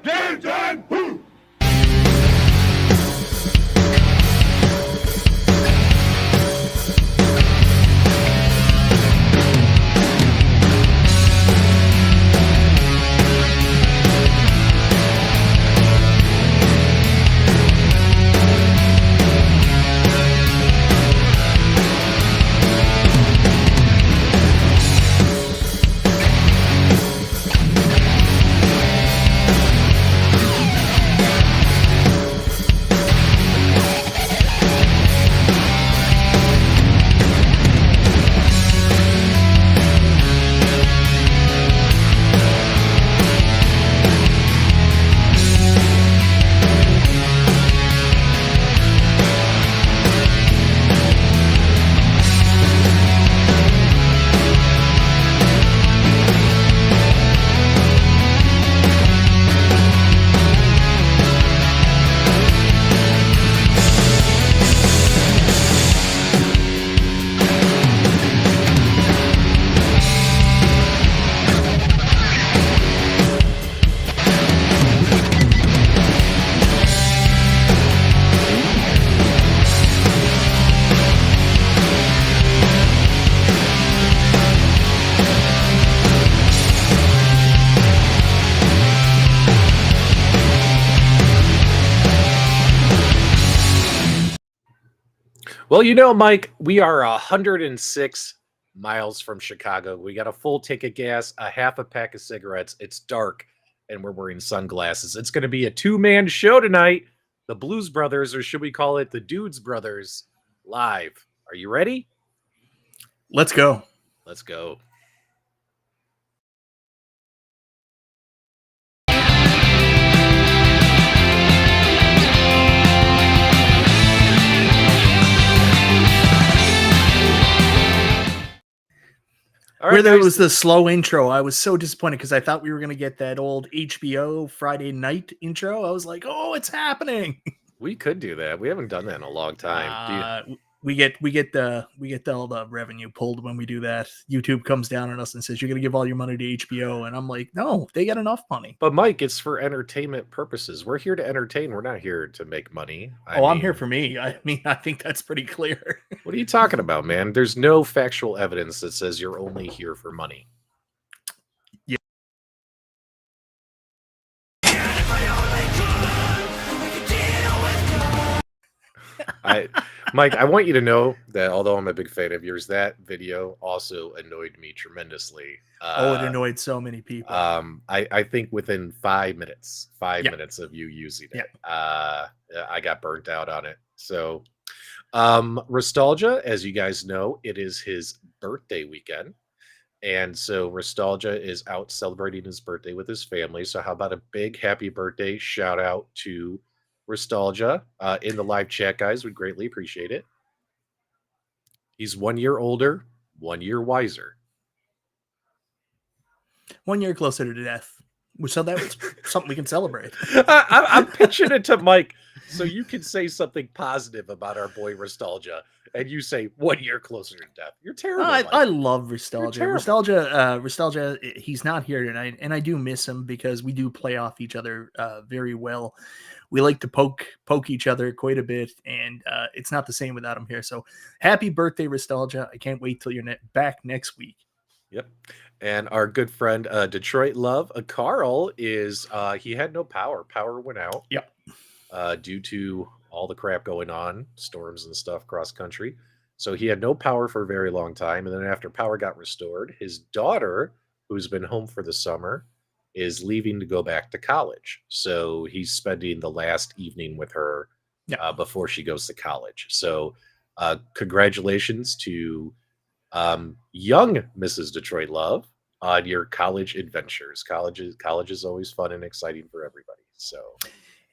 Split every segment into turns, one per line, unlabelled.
Game time! Woo!
Well, you know, Mike, we are 106 miles from Chicago. We got a full tank of gas, a half a pack of cigarettes. It's dark, and we're wearing sunglasses. It's going to be a two-man show tonight. The Blues Brothers, or should we call it the Dudes Brothers, live. Are you ready?
Let's go.
Let's go.
All right, where there was the slow intro, I was so disappointed because I thought we were going to get that old HBO Friday night intro. I was like, oh, it's happening.
We could do that. We haven't done that in a long time.
We get all the revenue pulled when we do that. YouTube comes down on us and says, you're going to give all your money to HBO. And I'm like, no, they got enough money.
But Mike, it's for entertainment purposes. We're here to entertain. We're not here to make money.
I'm here for me. I think that's pretty clear.
What are you talking about, man? There's no factual evidence that says you're only here for money.
Yeah.
Mike, I want you to know that although I'm a big fan of yours, that video also annoyed me tremendously.
It annoyed so many people.
I think within 5 minutes of you using it, I got burnt out on it. So, Nostalgia, as you guys know, it is his birthday weekend. And so Nostalgia is out celebrating his birthday with his family. So how about a big happy birthday shout out to Nostalgia in the live chat, guys? We'd greatly appreciate it. He's 1 year older, 1 year wiser.
1 year closer to death. So that was something we can celebrate.
I'm pitching it to Mike so you can say something positive about our boy Nostalgia, and you say 1 year closer to death. You're terrible.
I love Nostalgia. Nostalgia, he's not here tonight, and I do miss him because we do play off each other very well. We like to poke each other quite a bit, and it's not the same without him here. So happy birthday, Nostalgia. I can't wait till you're back next week.
Yep. And our good friend Detroit Love, Carl, is he had no power. Power went out.
Yep.
Due to all the crap going on, storms and stuff cross country. So he had no power for a very long time. And then after power got restored, his daughter, who's been home for the summer, is leaving to go back to college. So he's spending the last evening with her before she goes to college. So congratulations to young Mrs. Detroit Love on your college adventures. College is always fun and exciting for everybody. So,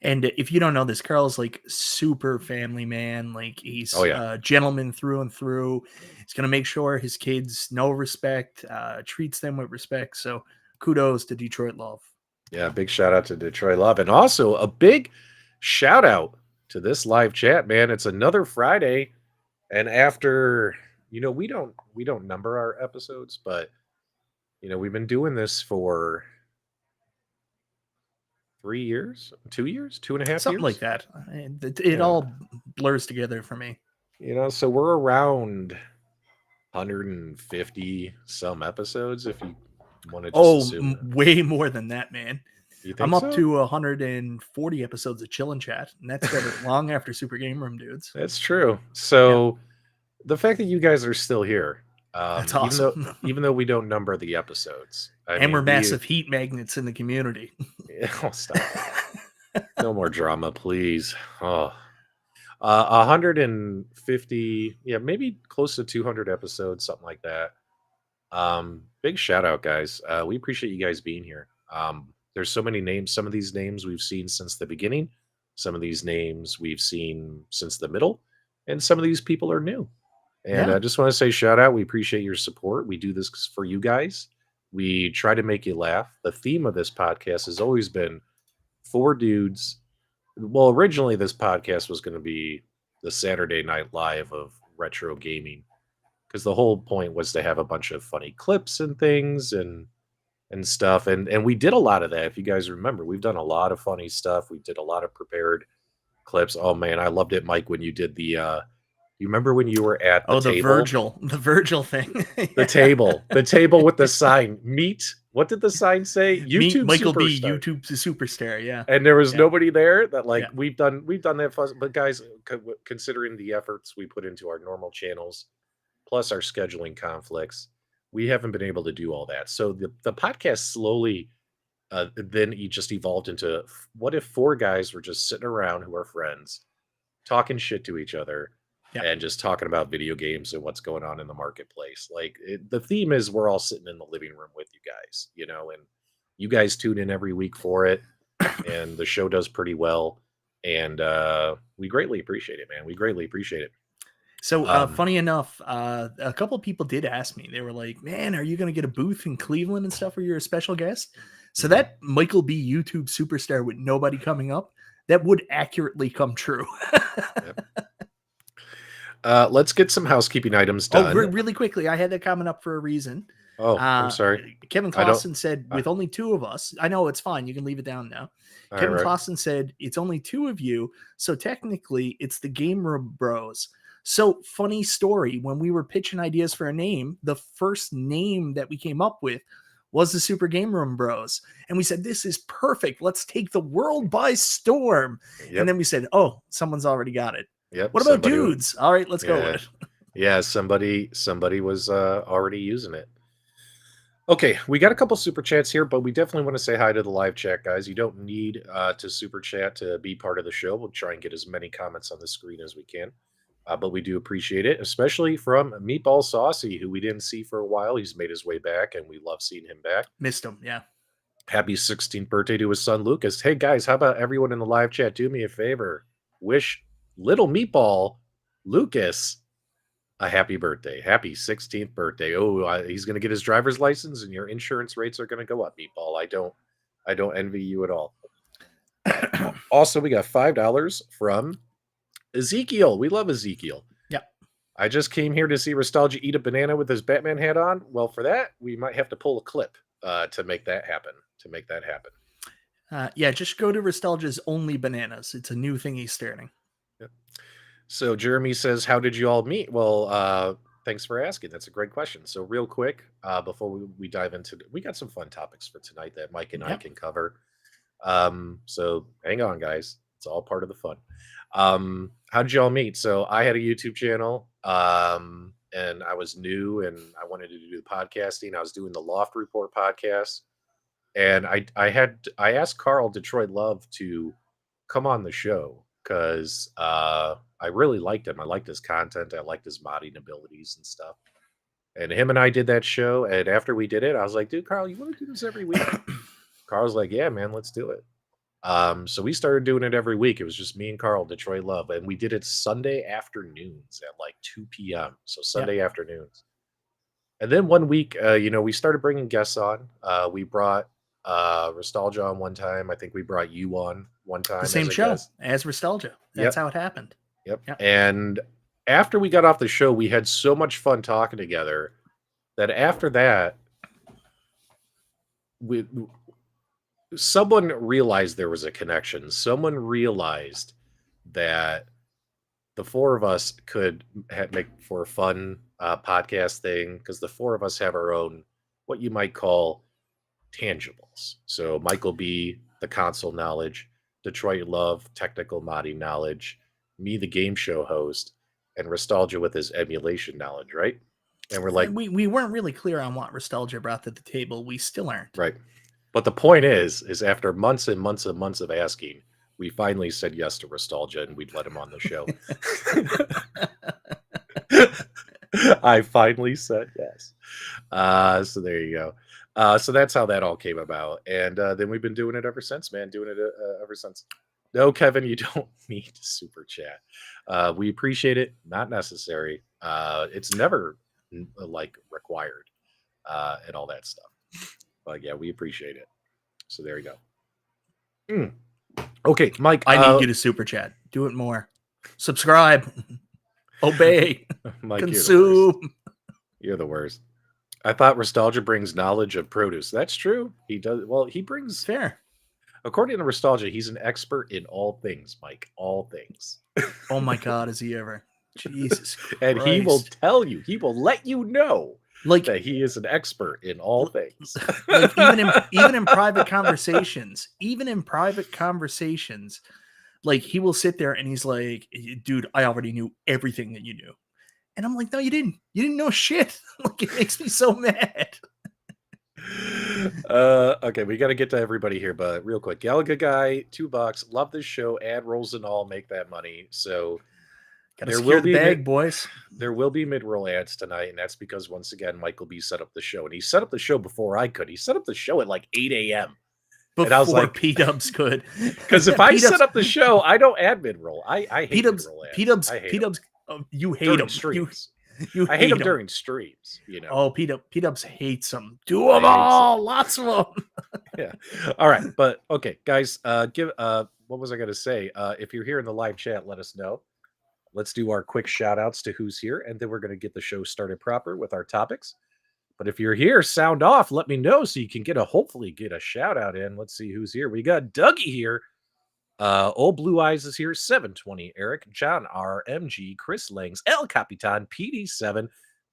and if you don't know this, Carl's like super family man. Like he's a gentleman through and through. He's going to make sure his kids know respect, treats them with respect. So kudos to Detroit Love.
Yeah, big shout out to Detroit Love. And also a big shout out to this live chat, man. It's another Friday. And after, we don't number our episodes, but we've been doing this for 3 years, 2 years, 2.5
something like
years.
that. It
Yeah,
all blurs together for me.
so we're around 150 some episodes if you want to just
Oh,
assume.
way more than that, man.
You
I'm
think
up
so?
to 140 episodes of Chill and Chat, and that started long after Super Game Room Dudes.
That's true.
Yeah,
So the fact that you guys are still here,
that's
even though
awesome.
we don't number the episodes, I
And we're
mean,
massive heat magnets in the community.
oh, stop it. No more drama, please. Oh, 150, yeah, maybe close to 200 episodes, something like that. Big shout out, guys. We appreciate you guys being here. There's so many names. Some of these names we've seen since the beginning. Some of these names we've seen since the middle, and some of these people are new. And
Yeah.
I just want to say shout out. We appreciate your support. We do this for you guys. We try to make you laugh. The theme of this podcast has always been four dudes. Well, originally this podcast was going to be the Saturday Night Live of retro gaming because the whole point was to have a bunch of funny clips and things and stuff. And we did a lot of that. If you guys remember, we've done a lot of funny stuff. We did a lot of prepared clips. Oh man, I loved it, Mike, when you did the you remember when you were at the
Oh,
table?
The Virgil thing.
The table with the sign. Meet. What did the sign say?
Meet
YouTube
Michael B,
superstar.
YouTube superstar. Yeah.
And there was
Yeah.
nobody there that like
Yeah.
we've done that fuzz, but guys, considering the efforts we put into our normal channels plus our scheduling conflicts, we haven't been able to do all that. So the podcast slowly then it just evolved into what if four guys were just sitting around who are friends talking shit to each other
Yeah.
and just talking about video games and what's going on in the marketplace. Like the theme is we're all sitting in the living room with you guys, and you guys tune in every week for it, and the show does pretty well, and we greatly appreciate it, man. We greatly appreciate it.
So funny enough, a couple of people did ask me. They were like, "Man, are you going to get a booth in Cleveland and stuff where you're a special guest?" So that Michael B YouTube superstar with nobody coming up, that would accurately come true.
Yep. Let's get some housekeeping items done.
Really quickly, I had that comment up for a reason.
Oh, I'm sorry.
Kevin Clausen said, with only two of us, I know it's fine. You can leave it down now. Kevin Clausen said, it's only two of you. So technically, it's the Game Room Bros. So funny story. When we were pitching ideas for a name, the first name that we came up with was the Super Game Room Bros. And we said, this is perfect. Let's take the world by storm.
Yep.
And then we said, oh, someone's already got it.
Yep.
What about dudes? All right, let's go with it.
Yeah, somebody was already using it. Okay, we got a couple super chats here, but we definitely want to say hi to the live chat, guys. You don't need to super chat to be part of the show. We'll try and get as many comments on the screen as we can. But we do appreciate it, especially from Meatball Saucy, who we didn't see for a while. He's made his way back, and we love seeing him back.
Missed him, yeah.
Happy 16th birthday to his son, Lucas. Hey, guys, how about everyone in the live chat do me a favor? Wish little Meatball, Lucas, a happy birthday. Happy 16th birthday. Oh, he's going to get his driver's license, and your insurance rates are going to go up, Meatball. I don't envy you at all. Also, we got $5 from Ezekiel. We love Ezekiel.
Yeah.
I just came here to see Nostalgia eat a banana with his Batman hat on. Well, for that, we might have to pull a clip to make that happen.
Yeah, just go to Nostalgia's Only Bananas. It's a new thing he's starting.
Yep. So Jeremy says, how did you all meet? Well, thanks for asking. That's a great question. So real quick, before we dive into we got some fun topics for tonight that Mike and I can cover. So hang on, guys. It's all part of the fun. How did you all meet? So I had a YouTube channel, and I was new and I wanted to do the podcasting. I was doing the Loft Report podcast. And I asked Carl Detroit Love to come on the show because I really liked him. I liked his content. I liked his modding abilities and stuff. And him and I did that show. And after we did it, I was like, dude, Carl, you want to do this every week? Carl's like, yeah, man, let's do it. So we started doing it every week. It was just me and Carl, Detroit Love. And we did it Sunday afternoons at like 2 p.m. So Sunday afternoons. And then one week, we started bringing guests on. We brought Nostalgia on one time. I think we brought you on one time.
The same show as Nostalgia. That's how it happened.
Yep. And after we got off the show, we had so much fun talking together that after that, someone realized there was a connection. Someone realized that the four of us could make for a fun podcast thing because the four of us have our own, what you might call tangibles. So Michael B, the console knowledge, Detroit Love, technical modding knowledge, me, the game show host, and Nostalgia with his emulation knowledge, right? And we're like,
we weren't really clear on what Nostalgia brought to the table. We still aren't.
right. But the point is after months and months and months of asking, we finally said yes to Nostalgia and we'd let him on the show. I finally said yes. So there you go. So that's how that all came about. And then we've been doing it ever since, man. Doing it ever since. No, Kevin, you don't need to super chat. We appreciate it. Not necessary. It's never like required and all that stuff. But yeah, we appreciate it. So there you go. Okay, Mike.
I need you to super chat. Do it more. Subscribe. Obey.
Mike,
consume.
You're the worst. I thought Nostalgia brings knowledge of produce. That's true. He does. Well, he brings.
Fair.
According to Nostalgia, he's an expert in all things, Mike. All things.
Oh my God, is he ever? Jesus Christ.
And he will tell you. He will let you know.
Like
that he is an expert in all things.
Like even in private conversations, like he will sit there and he's like, dude, I already knew everything that you knew. And I'm like, no, you didn't know shit. Like, it makes me so mad.
Okay, we got to get to everybody here, but real quick, Galaga guy, $2. Love this show. Ad rolls and all, make that money. So
gotta secure the bag, boys.
There will be mid-roll ads tonight, and that's because once again, Michael B set up the show, and he set up the show before I could. He set up the show at like 8 a.m.
Before and I was like, P-Dubs could.
Because if I set up the show, I don't add mid-roll. I hate mid-roll ads.
P-Dubs, you hate them.
Streams. I hate them during streams. You know.
Oh, P-Dubs hates them. Do them all. Lots of them.
Yeah. All right, but okay, guys. What was I going to say? If you're here in the live chat, let us know. Let's do our quick shout outs to who's here, and then we're going to get the show started proper with our topics. But if you're here, sound off. Let me know so you can hopefully get a shout out in. Let's see who's here. We got Dougie here. Old Blue Eyes is here. 720 Eric, John R, MG, Chris Langs, El Capitan, PD7,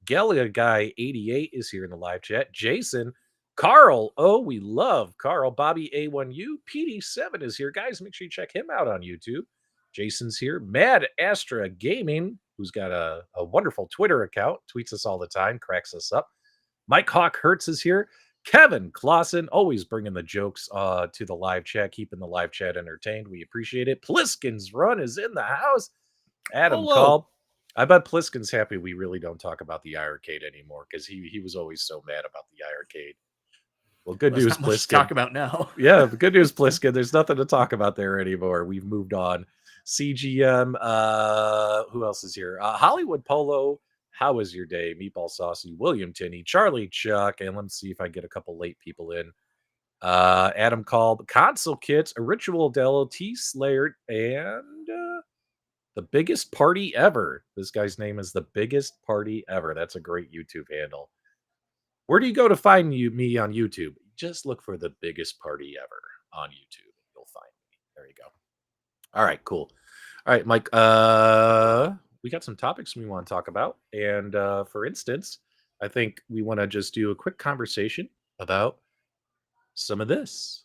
Galaga Guy 88 is here in the live chat. Jason, Carl. Oh, we love Carl. Bobby A1U, PD7 is here. Guys, make sure you check him out on YouTube. Jason's here. Mad Astra Gaming, who's got a wonderful Twitter account, tweets us all the time, cracks us up. Mike Hawk Hertz is here. Kevin Clausen, always bringing the jokes to the live chat, keeping the live chat entertained. We appreciate it. Pliskin's Run is in the house. Adam called. I bet Pliskin's happy we really don't talk about the iArcade anymore because he was always so mad about the iArcade. Well, good news, Pliskin.
Talk about now.
Yeah, good news, Pliskin. There's nothing to talk about there anymore. We've moved on. CGM, who else is here? Hollywood Polo, how was your day? Meatball Saucy, William Tinney, Charlie Chuck, and let's see if I get a couple late people in. Adam called, Console Kits, A Ritual Dello, T Slayer, and The Biggest Party Ever. This guy's name is The Biggest Party Ever. That's a great YouTube handle. Where do you go to find me on YouTube? Just look for The Biggest Party Ever on YouTube. You'll find me. There you go. All right, cool. All right, Mike, we got some topics we want to talk about. And for instance, I think we want to just do a quick conversation about some of this.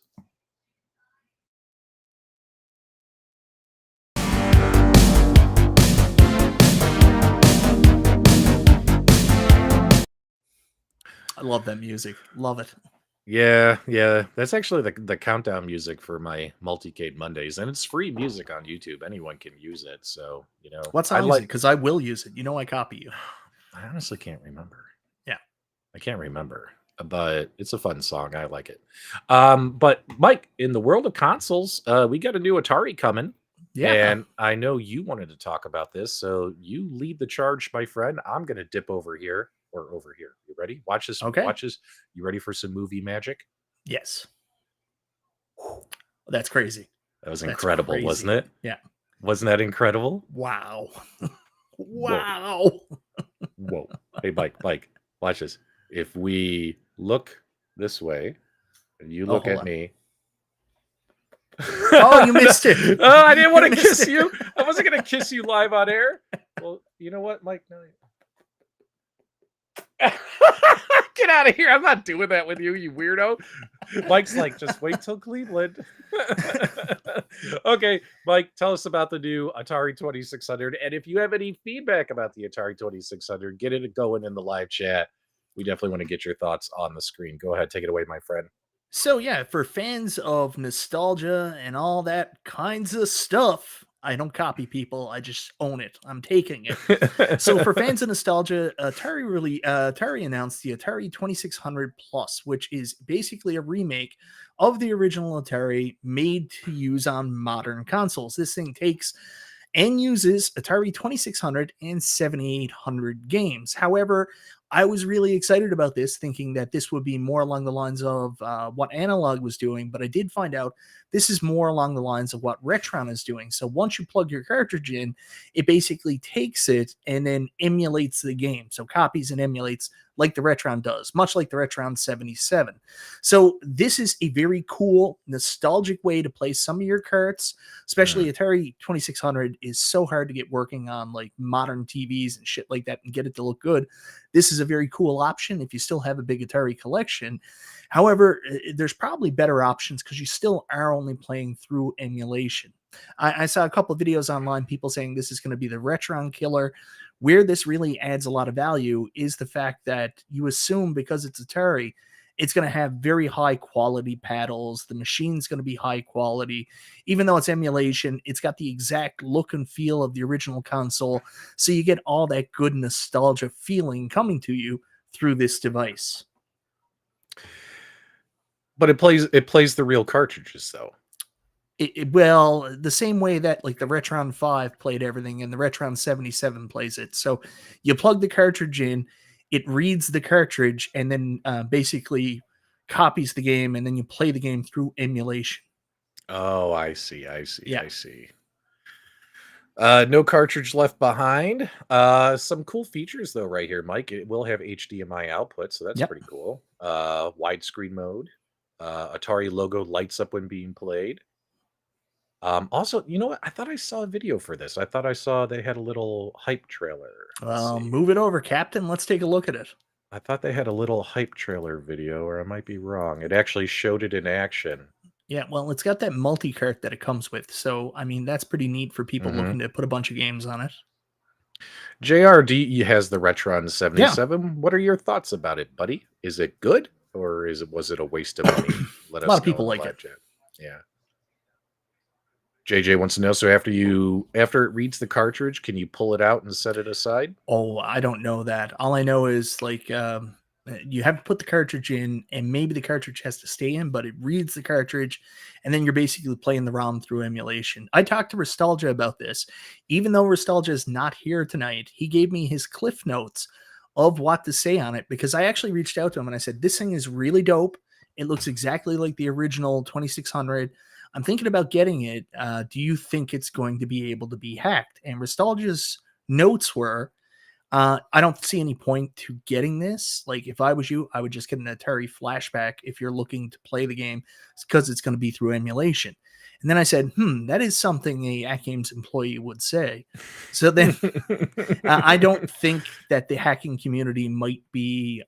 I love that music. Love it.
Yeah. That's actually the countdown music for my Multicade Mondays, and it's free music on YouTube. Anyone can use it. So, you know,
what's I like because I will use it. You know, I copy you.
I honestly can't remember.
Yeah,
I can't remember, but it's a fun song. I like it. But Mike, in the world of consoles, we got a new Atari coming. Yeah, and I know you wanted to talk about this, so you lead the charge, my friend. I'm going to dip over here. Or over here. You ready? Watch this.
Okay.
Watch this. You ready for some movie magic?
Yes. That's crazy.
That was incredible, wasn't it?
Yeah.
Wasn't that incredible?
Wow. Wow.
Whoa. Hey, Mike, watch this. If we look this way and you look at me,
Oh, you missed it.
Oh, I didn't
You
want to
missed
kiss
it.
you. I wasn't going to kiss you live on air. Well, you know what, Mike? No. Get out of here. I'm not doing that with you, you weirdo. Mike's like, just wait till Cleveland. Okay, Mike, tell us about the new Atari 2600. And if you have any feedback about the Atari 2600, get it going in the live chat. We definitely want to get your thoughts on the screen. Go ahead, take it away, my friend.
So yeah, for fans of nostalgia and all that kinds of stuff, I don't copy people. I just own it. I'm taking it. So for fans of nostalgia, Atari announced the Atari 2600 Plus, which is basically a remake of the original Atari made to use on modern consoles. This thing takes and uses Atari 2600 and 7800 games. However, I was really excited about this, thinking that this would be more along the lines of what Analog was doing, but I did find out this is more along the lines of what Retron is doing. So once you plug your cartridge in, it basically takes it and then emulates the game. So copies and emulates like the Retron does, much like the Retron 77. So this is a very cool, nostalgic way to play some of your carts, especially Atari 2600 is so hard to get working on like modern TVs and shit like that and get it to look good. This is a very cool option if you still have a big Atari collection. However, there's probably better options because you still are only playing through emulation. I saw a couple of videos online, people saying this is going to be the Retron killer. Where this really adds a lot of value is the fact that you assume because it's Atari, it's going to have very high quality paddles. The machine's going to be high quality. Even though it's emulation, it's got the exact look and feel of the original console. So you get all that good nostalgia feeling coming to you through this device.
But it plays the real cartridges though.
Well, the same way that like the Retron 5 played everything and the Retron 77 plays it. So you plug the cartridge in, it reads the cartridge and then basically copies the game, and then you play the game through emulation.
Oh, I see. I see.
Yeah.
I see. No cartridge left behind. Some cool features though, right here, Mike. It will have HDMI output, so that's
Yep.
pretty cool. Widescreen mode. Atari logo lights up when being played. Also, you know what? I thought I saw a video for this. I thought I saw they had a little hype trailer. Let's see.
Move it over, Captain. Let's take a look at it.
I thought they had a little hype trailer video, or I might be wrong. It actually showed it in action.
Yeah, well, it's got that multi-cart that it comes with. So, I mean, that's pretty neat for people
Hmm.
looking to put a bunch of games on it.
JRDE has the Retron
Yeah,
77. What are your thoughts about it, buddy? Is it good or was it a waste of money? Let
a lot
us
of
know
people
in the
like it.
live chat. Yeah. JJ wants to know, so after it reads the cartridge, can you pull it out and set it aside?
Oh, I don't know that. All I know is like you have to put the cartridge in, and maybe the cartridge has to stay in, but it reads the cartridge, and then you're basically playing the ROM through emulation. I talked to Nostalgia about this. Even though Nostalgia is not here tonight, he gave me his cliff notes of what to say on it because I actually reached out to him and I said, "This thing is really dope. It looks exactly like the original 2600. I'm thinking about getting it. Do you think it's going to be able to be hacked?" And Nostalgia's notes were, I don't see any point to getting this. Like, if I was you, I would just get an Atari flashback if you're looking to play the game because it's going to be through emulation. And then I said, that is something a At Games employee would say. So then I don't think that the hacking community might be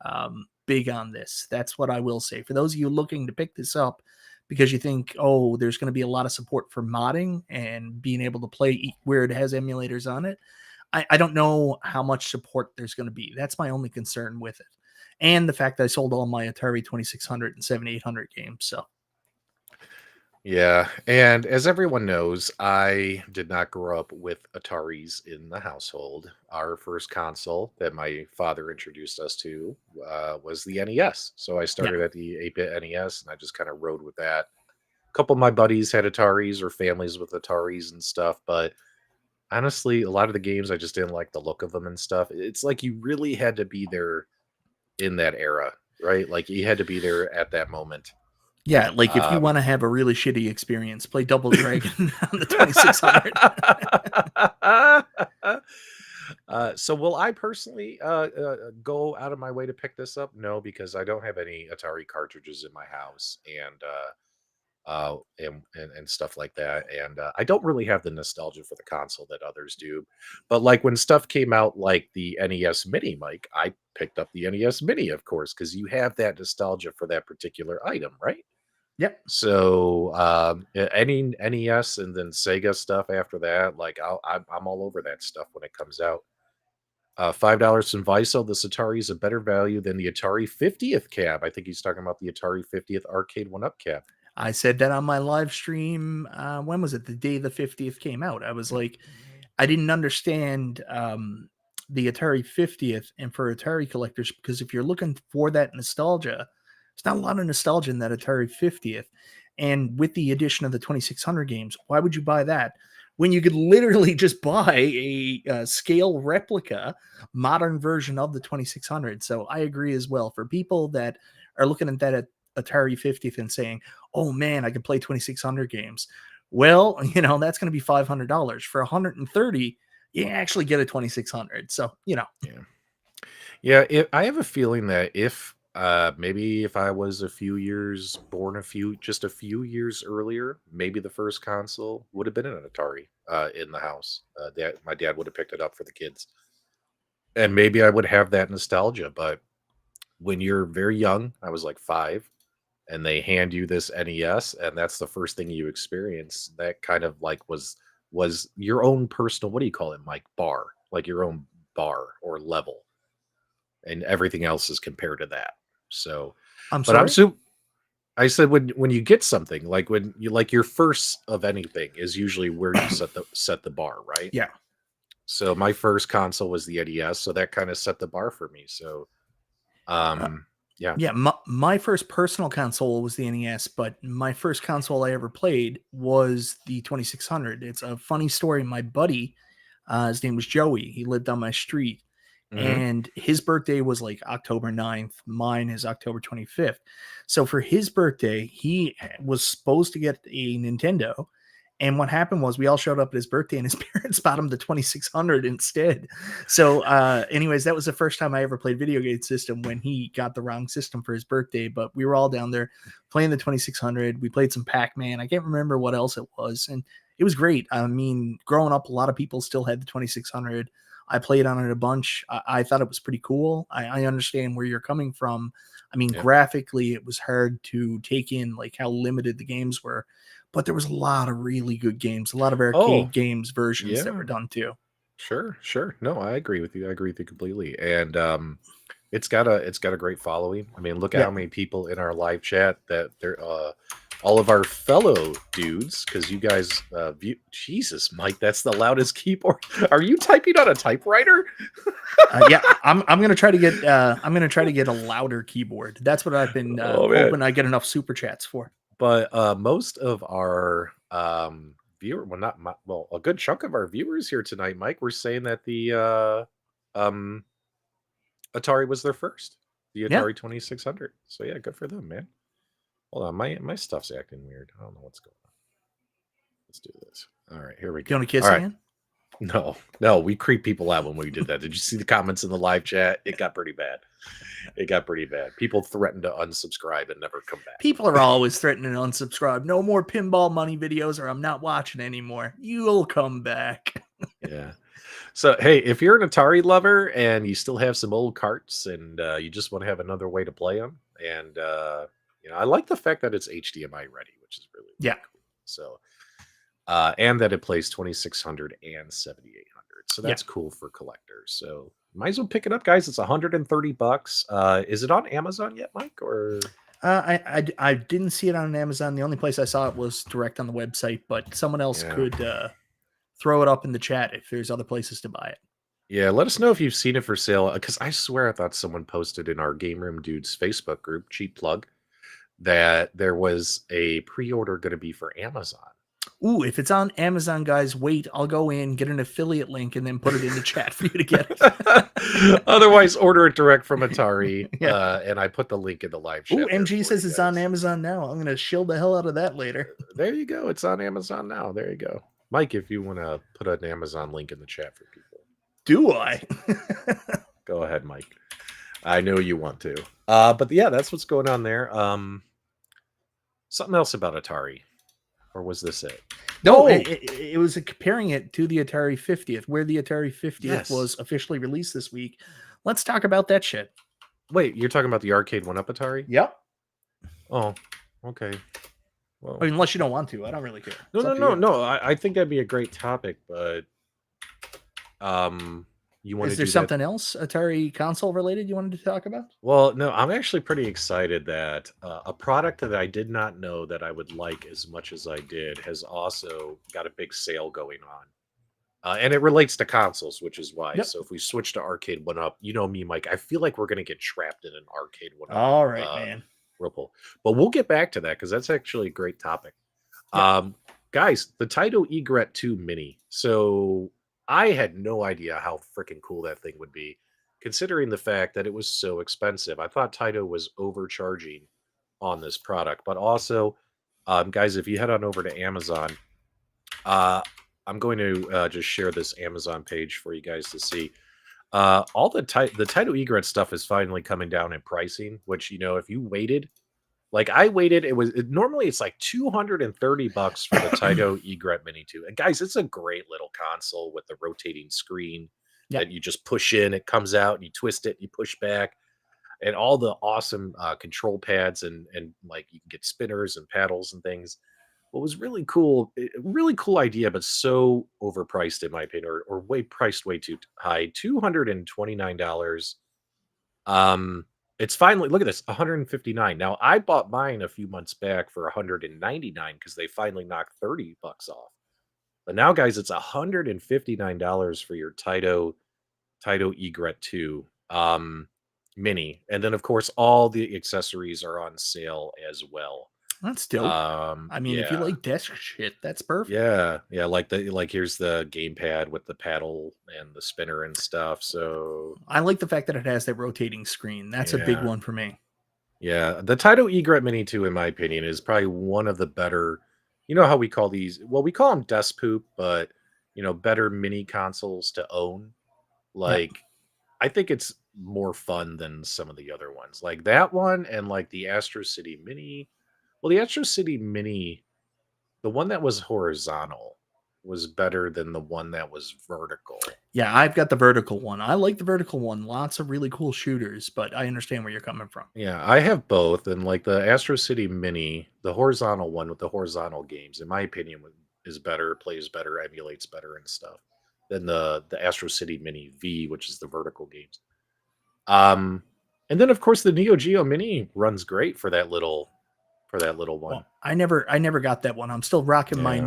big on this. That's what I will say. For those of you looking to pick this up because you think, oh, there's going to be a lot of support for modding and being able to play where it has emulators on it, I don't know how much support there's going to be. That's my only concern with it. And the fact that I sold all my Atari 2600 and 7800 games. So,
Yeah, and as everyone knows, I did not grow up with Ataris in the household. Our first console that my father introduced us to was the NES. So I
yeah.
started at the 8-bit NES, and I just kind of rode with that. A couple of my buddies had Ataris or families with Ataris and stuff, but honestly, a lot of the games I just didn't like the look of them and stuff. It's like you really had to be there in that era, right? Like you had to be there at that moment.
Yeah, like if you
Um,
want to have a really shitty experience, play Double Dragon on the 2600.
So will I personally go out of my way to pick this up? No, because I don't have any Atari cartridges in my house, and and stuff like that. And I don't really have the nostalgia for the console that others do. But like when stuff came out, like the NES Mini, Mike, I picked up the NES Mini, of course, because you have that nostalgia for that particular item, right?
Yep.
So any NES and then Sega stuff after that, like I'm all over that stuff when it comes out. $5 from Viso. This Atari is a better value than the Atari 50th cab. I think he's talking about the Atari 50th arcade one-up cab.
I said that on my live stream. When was it? The day the 50th came out. I was like, I didn't understand the Atari 50th and for Atari collectors, because if you're looking for that nostalgia, there's not a lot of nostalgia in that Atari 50th. And with the addition of the 2600 games, why would you buy that when you could literally just buy a scale replica modern version of the 2600? So I agree as well. For people that are looking at that Atari 50th and saying, oh man, I can play 2600 games. Well, that's going to be $500. For 130, you actually get a 2600. So,
Yeah. Yeah, I have a feeling that if maybe if I was born just a few years earlier, maybe the first console would have been an Atari in the house. My dad would have picked it up for the kids, and maybe I would have that nostalgia. But when you're very young, I was like 5, and they hand you this NES, and that's the first thing you experience. That kind of like was your own personal, what do you call it, Mike? Bar, like your own bar or level, and everything else is compared to that. So,
I'm
but
sorry.
I said when you get something like when you like your first of anything is usually where you set the bar, right?
Yeah.
So my first console was the NES, so that kind of set the bar for me. So,
Uh,
yeah.
yeah. My first personal console was the NES, but my first console I ever played was the 2600. It's a funny story. My buddy, his name was Joey. He lived on my street.
Hmm.
And his birthday was like October 9th. Mine is October 25th. So for his birthday, he was supposed to get a Nintendo. And what happened was we all showed up at his birthday and his parents bought him the 2600 instead. So, anyways, that was the first time I ever played video game system, when he got the wrong system for his birthday. But we were all down there playing the 2600. We played some Pac-Man. I can't remember what else it was. And it was great. I mean, growing up, a lot of people still had the 2600. I played on it a bunch. I thought it was pretty cool. I understand where you're coming from. I mean,
Yeah.
graphically, it was hard to take in like how limited the games were, but there was a lot of really good games, a lot of
Oh,
arcade games versions that
yeah.
were done too.
Sure, sure. No, I agree with you. I agree with you completely. And it's got a great following. I mean, look at
Yeah.
how many people in our live chat that they're all of our fellow dudes, because you guys view. Jesus, Mike, that's the loudest keyboard. Are you typing on a typewriter?
Yeah, I'm gonna try to get a louder keyboard. That's what I've been
Oh man.
hoping I get enough super chats for.
But most of our well, not well, a good chunk of our viewers here tonight, Mike, were saying that the Atari was their first, the
Yeah.
Atari 2600. So yeah, good for them, man. Hold on, my stuff's acting weird. I don't know what's going on. Let's do this. All right, here we
You
go.
want to kiss
All right.
again?
No, we creep people out when we did that. Did you see the comments in the live chat? It got pretty bad. It got pretty bad. People threatened to unsubscribe and never come back.
People are always threatening to unsubscribe. No more pinball money videos, or I'm not watching anymore. You'll come back.
Yeah. So hey, if you're an Atari lover and you still have some old carts and you just want to have another way to play them, and I like the fact that it's HDMI ready, which is really
Yeah.
really cool. So and that it plays 2600 and 7800. So
Yeah.
that's cool for collectors. So might as well pick it up, guys. It's $130. Is it on Amazon yet, Mike? Or
I didn't see it on Amazon. The only place I saw it was direct on the website, but someone else
yeah.
could throw it up in the chat if there's other places to buy it.
Yeah, let us know if you've seen it for sale. Because I swear I thought someone posted in our Game Room Dudes Facebook group, cheap plug, that there was a pre-order going to be for Amazon.
Ooh, if it's on Amazon, guys, wait. I'll go in, get an affiliate link, and then put it in the chat for you to get it.
Otherwise, order it direct from Atari.
Yeah.
And I put the link in the live chat.
Ooh,
there
MG
for
says
you
it's on
guys.
Amazon now. I'm gonna shield the hell out of that later.
There you go. It's on Amazon now. There you go. Mike, if you want to put an Amazon link in the chat for people.
Do I?
Go ahead, Mike. I know you want to. But yeah, that's what's going on there. something else about Atari, or was this it?
No, it was comparing it to the Atari 50th, where the Atari 50th was
Yes.
officially released this week. Let's talk about that shit.
Wait, you're talking about the arcade one-up Atari?
Yep.
Oh, okay. Well,
I mean, unless you don't want to, I don't really care.
no. I think that'd be a great topic, but you want
Is
to
there
do
something
that?
else Atari console related you wanted to talk about?
Well, no, I'm actually pretty excited that a product that I did not know that I would like as much as I did has also got a big sale going on. And it relates to consoles, which is why.
Yep.
So if we switch to arcade one up, you know me, Mike, I feel like we're going to get trapped in an arcade one up
All right, man.
whirlpool. But we'll get back to that because that's actually a great topic.
Yep.
Guys, the Taito Egret 2 Mini. So I had no idea how freaking cool that thing would be, considering the fact that it was so expensive. I thought Taito was overcharging on this product, but also, guys, if you head on over to Amazon, I'm going to just share this Amazon page for you guys to see. All the Taito Egret stuff is finally coming down in pricing, which, you know, if you waited, like I waited, normally it's like $230 for the Taito Egret Mini 2. And guys, it's a great little console with the rotating screen
Yep.
that you just push in, it comes out, and you twist it, you push back, and all the awesome control pads and like you can get spinners and paddles and things. What was really cool idea, but so overpriced in my opinion, or priced way too high. $229. It's finally, look at this, 159. Now I bought mine a few months back for 199 because they finally knocked $30 off. But now, guys, it's $159 for your Taito Egret 2 mini. And then of course all the accessories are on sale as well.
That's dope. I mean, if you
Yeah.
like desk shit, that's perfect.
Yeah, like here's the gamepad with the paddle and the spinner and stuff. So
I like the fact that it has that rotating screen. That's a big
yeah.
one for me.
Yeah, the Taito Egret Mini 2, in my opinion, is probably one of the better. You know how we call these? Well, we call them desk poop, but you know, better mini consoles to own.
Yep.
Like, I think it's more fun than some of the other ones, like that one, and like the Astro City Mini. Well, the Astro City Mini, the one that was horizontal, was better than the one that was vertical.
Yeah, I've got the vertical one. I like the vertical one. Lots of really cool shooters, but I understand where you're coming from.
Yeah, I have both, and like the Astro City Mini, the horizontal one with the horizontal games, in my opinion, is better, plays better, emulates better, and stuff than the Astro City Mini V, which is the vertical games. And then of course the Neo Geo Mini runs great for that little one.
Well, I never got that one. I'm still rocking my
Yeah.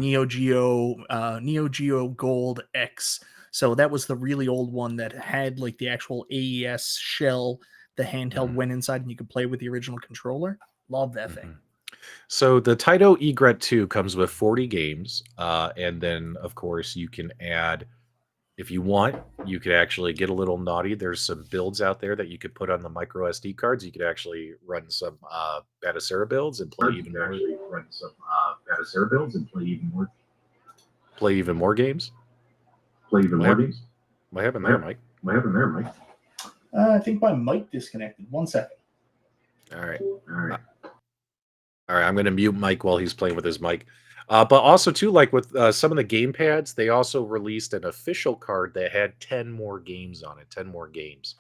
Neo Geo Gold X. So that was the really old one that had like the actual AES shell. The handheld
Mhm,
went inside and you could play with the original controller. Love that thing.
mhm. So the Taito Egret 2 comes with 40 games, and then of course you can add, if you want, you could actually get a little naughty. There's some builds out there that you could put on the micro SD cards. You could actually run some Batacera builds and play even more. Play even more games. What happened there, Mike?
I think my mic disconnected. 1 second.
All right. All right. I'm going to mute Mike while he's playing with his mic. But also too, like with some of the game pads, they also released an official card that had 10 more games on it. 10 more games.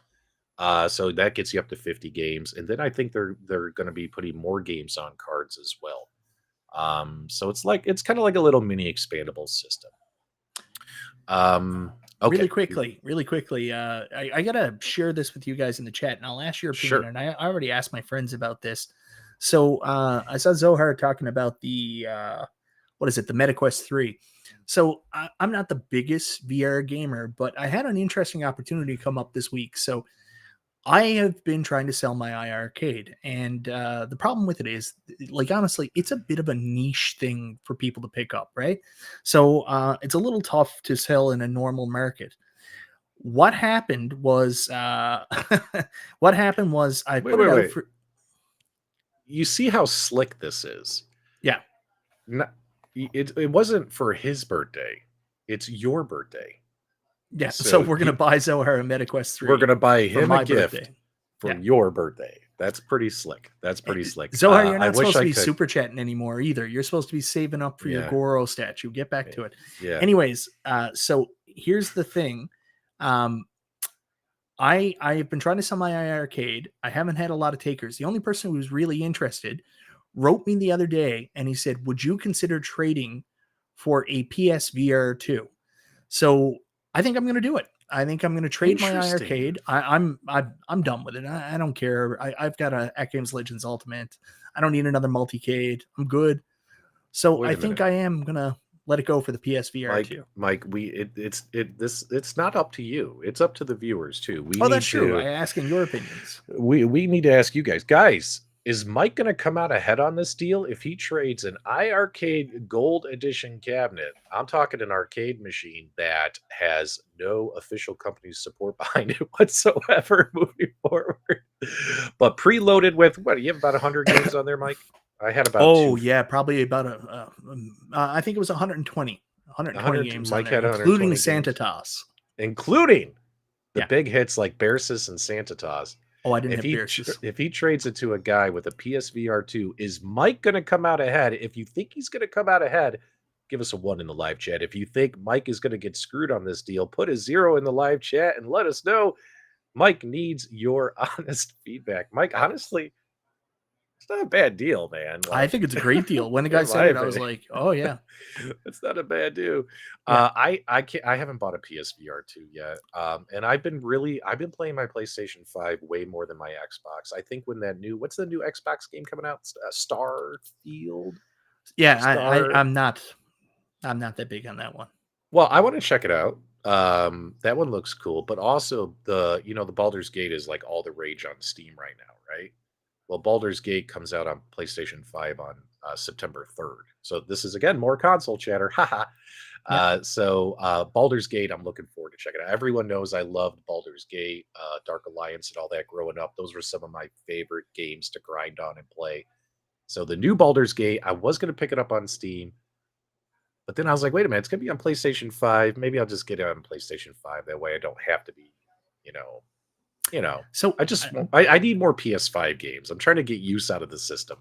So that gets you up to 50 games, and then I think they're going to be putting more games on cards as well. So it's kind of like a little mini expandable system. Okay.
Really quickly. I gotta share this with you guys in the chat, and I'll ask your opinion.
Sure.
And I already asked my friends about this. So I saw Zohar talking about the what is it, the MetaQuest 3. So I'm not the biggest VR gamer, but I had an interesting opportunity come up this week. So I have been trying to sell my iArcade, and the problem with it is, like, honestly, it's a bit of a niche thing for people to pick up, right? So it's a little tough to sell in a normal market. What happened was, what happened was I put it out
Wait.
for,
You see how slick this is?
yeah,
Not, it wasn't for his birthday. It's your birthday.
yeah. So
So
we're gonna buy Zohar a MetaQuest 3
we're gonna buy
for
him a
my
gift
birthday.
for
Yeah.
your birthday. That's pretty slick. That's pretty slick.
Zohar, you're
I
not
wish
supposed to
I
be
could.
super chatting anymore either. You're supposed to be saving up for your
Yeah.
Goro statue. Get back to it.
Yeah.
Anyways, so here's the thing. I have been trying to sell my iArcade. I haven't had a lot of takers. The only person who was really interested wrote me the other day and he said, "Would you consider trading for a PSVR 2?" So I think I'm going to do it. I think I'm going to trade my iArcade. I'm done with it. I don't care. I've got a At Games Legends Ultimate. I don't need another multicade. I'm good. So
Wait
I
a
think
minute.
I am gonna let it go for the PSVR 2.
Mike, it's not up to you. It's up to the viewers too. We
Oh,
need
that's true. I
to
asking your opinions.
we need to ask you guys. Guys, is Mike going to come out ahead on this deal if he trades an iArcade Gold Edition cabinet? I'm talking an arcade machine that has no official company support behind it whatsoever moving forward. But preloaded with what? You have about 100 games on there, Mike? I had about
Oh
two.
yeah, probably about I think it was 120 games on
Mike
there,
had
including
120
Santa
games,
Toss.
including the
Yeah.
big hits like Bearsis and Santa Toss.
Oh, I didn't have Bearsis.
If he trades it to a guy with a PSVR 2, is Mike going to come out ahead? If you think he's going to come out ahead, give us a 1 in the live chat. If you think Mike is going to get screwed on this deal, put a 0 in the live chat and let us know. Mike needs your honest feedback. Mike, honestly, it's not a bad deal, man.
I think it's a great deal. When the guy
in
said
my
it, I was
opinion.
like, "Oh yeah,
It's not a bad deal.
yeah."
I haven't bought a PSVR 2 yet. And I've been playing my PlayStation 5 way more than my Xbox. I think when what's the new Xbox game coming out? Starfield?
Yeah,
Star
I'm not that big on that one.
Well, I want to check it out. That one looks cool, but also the Baldur's Gate is like all the rage on Steam right now, right? Well, Baldur's Gate comes out on PlayStation 5 on September 3rd. So this is again more console chatter. Haha.
Yeah.
Baldur's Gate, I'm looking forward to checking out. Everyone knows I loved Baldur's Gate, Dark Alliance, and all that growing up. Those were some of my favorite games to grind on and play. So the new Baldur's Gate, I was going to pick it up on Steam, but then I was like, wait a minute, it's going to be on PlayStation 5. Maybe I'll just get it on PlayStation 5. That way I don't have to be, you know,
So
I need more PS5 games. I'm trying to get use out of the system.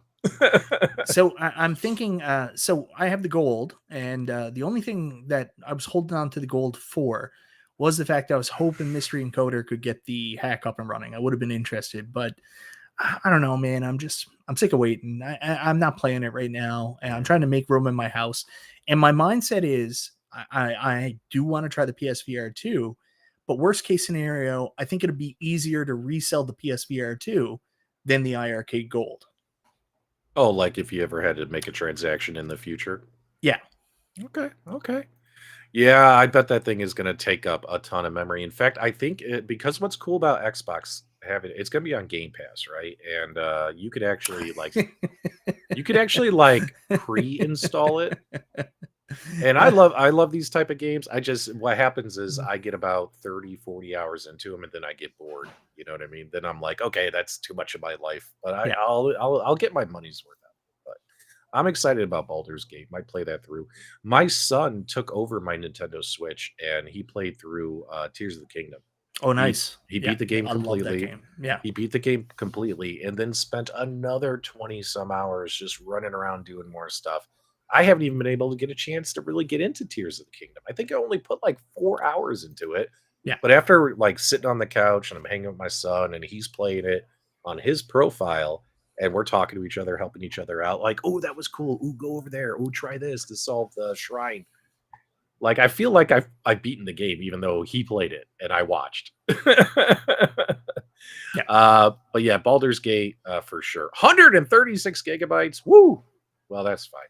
so I'm thinking. So I have the gold, and the only thing that I was holding on to the gold for was the fact that I was hoping Mystery Encoder could get the hack up and running. I would have been interested, but I don't know, man. I'm sick of waiting. I'm not playing it right now, and I'm trying to make room in my house. And my mindset is, I do want to try the PSVR 2, but worst case scenario, I think it'd be easier to resell the PSVR 2 than the iArcade Gold.
Oh, like if you ever had to make a transaction in the future?
Yeah.
Okay. Yeah, I bet that thing is going to take up a ton of memory. In fact, I think because what's cool about Xbox it's going to be on Game Pass, right? And you could actually pre-install it. And I love these type of games. What happens is I get about 30, 40 hours into them and then I get bored. You know what I mean? Then I'm like, okay, that's too much of my life. But
Yeah.
I'll get my money's worth out of it. But I'm excited about Baldur's Gate. Might play that through. My son took over my Nintendo Switch and he played through Tears of the Kingdom.
Oh, nice.
He beat the game
I love that
completely.
game. Yeah.
He beat the game completely and then spent another 20 some hours just running around doing more stuff. I haven't even been able to get a chance to really get into Tears of the Kingdom. I think I only put like 4 hours into it.
Yeah.
But after like sitting on the couch and I'm hanging with my son and he's playing it on his profile and we're talking to each other, helping each other out, like, oh, that was cool. Oh, go over there. Oh, try this to solve the shrine. Like, I feel like I've beaten the game, even though he played it and I watched.
Yeah.
But yeah, Baldur's Gate for sure. 136 gigabytes. Woo! Well, that's fine.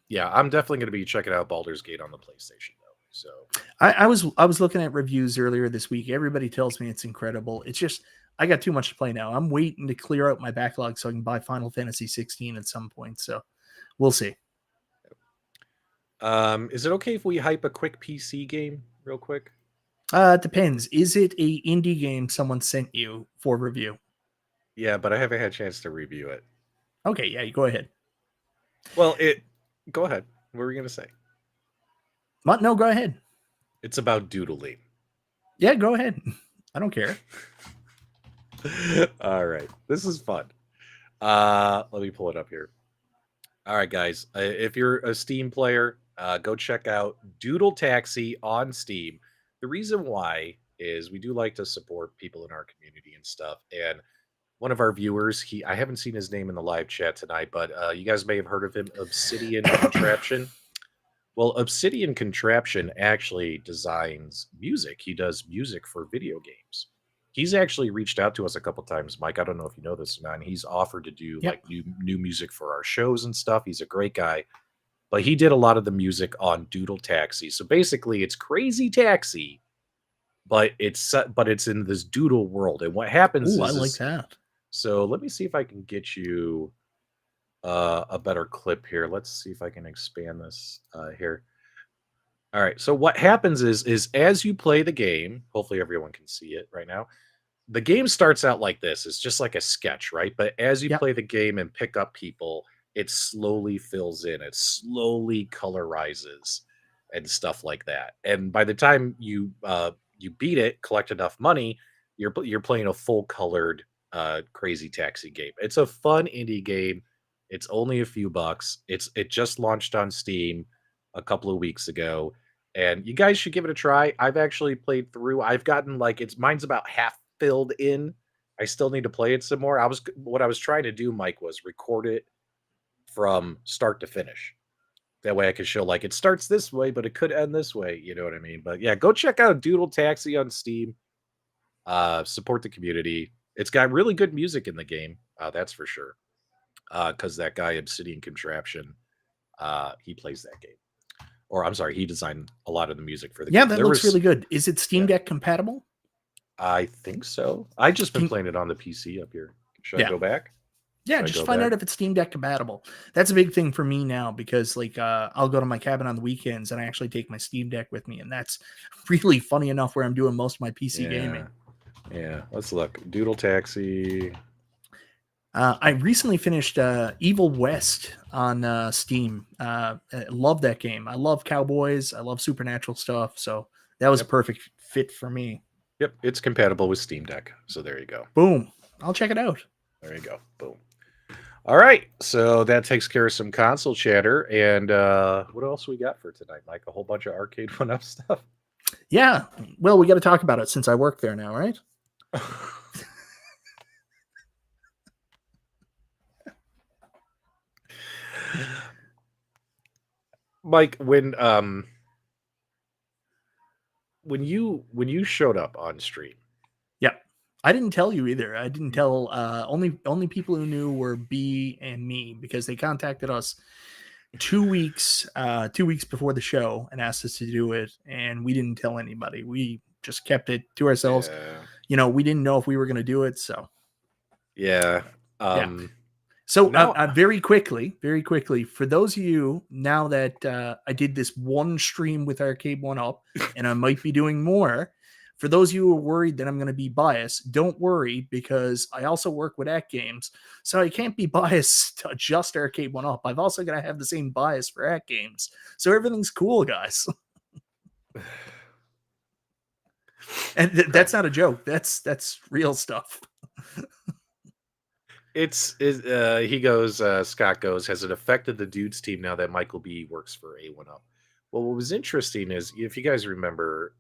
Yeah, I'm definitely going to be checking out Baldur's Gate on the PlayStation though. So
I was looking at reviews earlier this week. Everybody tells me it's incredible. It's just I got too much to play now. I'm waiting to clear out my backlog so I can buy Final Fantasy 16 at some point. So we'll see.
Is it okay if we hype a quick PC game real quick?
It depends. Is it a indie game someone sent you for review?
Yeah, but I haven't had a chance to review it.
Okay, yeah, you go ahead.
Well, go ahead. What were you going to say?
What? No, go ahead.
It's about doodling.
Yeah, go ahead. I don't care.
All right. This is fun. Let me pull it up here. All right, guys. If you're a Steam player, go check out Doodle Taxi on Steam. The reason why is we do like to support people in our community and stuff. And one of our viewers, I haven't seen his name in the live chat tonight, but you guys may have heard of him, Obsidian Contraption. Well, Obsidian Contraption actually designs music. He does music for video games. He's actually reached out to us a couple times, Mike. I don't know if you know this or not. And he's offered to do
Yep.
like new music for our shows and stuff. He's a great guy. But he did a lot of the music on Doodle Taxi. So basically it's Crazy Taxi, but it's in this doodle world. And what happens
Ooh, I
is,
like that.
so let me see if I can get you a better clip here. Let's see if I can expand this here. All right. So what happens is as you play the game, hopefully everyone can see it right now. The game starts out like this. It's just like a sketch, right? But as you
Yep.
play the game and pick up people, it slowly fills in. It slowly colorizes and stuff like that. And by the time you beat it, collect enough money, you're playing a full colored Crazy Taxi game. It's a fun indie game. It's only a few bucks. It just launched on Steam a couple of weeks ago, and you guys should give it a try. I've actually played through. I've gotten like mine's about half filled in. I still need to play it some more. What I was trying to do, Mike, was record it from start to finish. That way I could show like it starts this way, but it could end this way. You know what I mean? But yeah, go check out Doodle Taxi on Steam. Support the community. It's got really good music in the game. That's for sure. Because that guy Obsidian Contraption, he plays that game. Or I'm sorry, he designed a lot of the music for the
Yeah,
game.
that
There
looks
was,
really good. Is it Steam
yeah,
Deck compatible?
I think so. I just been
Can,
playing it on the PC up here. Should I
yeah.
go back?
Yeah,
Should I
just
go
find
back?
out if it's Steam Deck compatible. That's a big thing for me now because like I'll go to my cabin on the weekends and I actually take my Steam Deck with me, and that's really funny enough where I'm doing most of my PC gaming.
Yeah. Yeah. Let's look. Doodle Taxi.
I recently finished Evil West on Steam. I love that game. I love cowboys. I love supernatural stuff. So that was a
Yep.
perfect fit for me.
Yep. It's compatible with Steam Deck. So there you go.
Boom. I'll check it out.
There you go. Boom. All right. So that takes care of some console chatter. And what else we got for tonight, Mike? A whole bunch of arcade one up stuff.
Yeah. Well, we got to talk about it since I work there now, right?
Mike, when you showed up on stream.
Yeah. I didn't tell you either. I didn't tell only people who knew were B and me because they contacted us 2 weeks before the show and asked us to do it, and we didn't tell anybody. We just kept it to ourselves.
Yeah.
You know, we didn't know if we were going to do it, so
Yeah.
yeah. So
Now
very quickly, for those of you now that I did this one stream with Arcade One Up, and I might be doing more. For those of you who are worried that I'm going to be biased, don't worry because I also work with Act Games, so I can't be biased to just Arcade One Up. I've also got to have the same bias for Act Games, so everything's cool, guys. And that's not a joke. That's real stuff.
he goes, Scott goes, has it affected the dudes team now that Michael B works for A1 Up? Well, what was interesting is if you guys remember,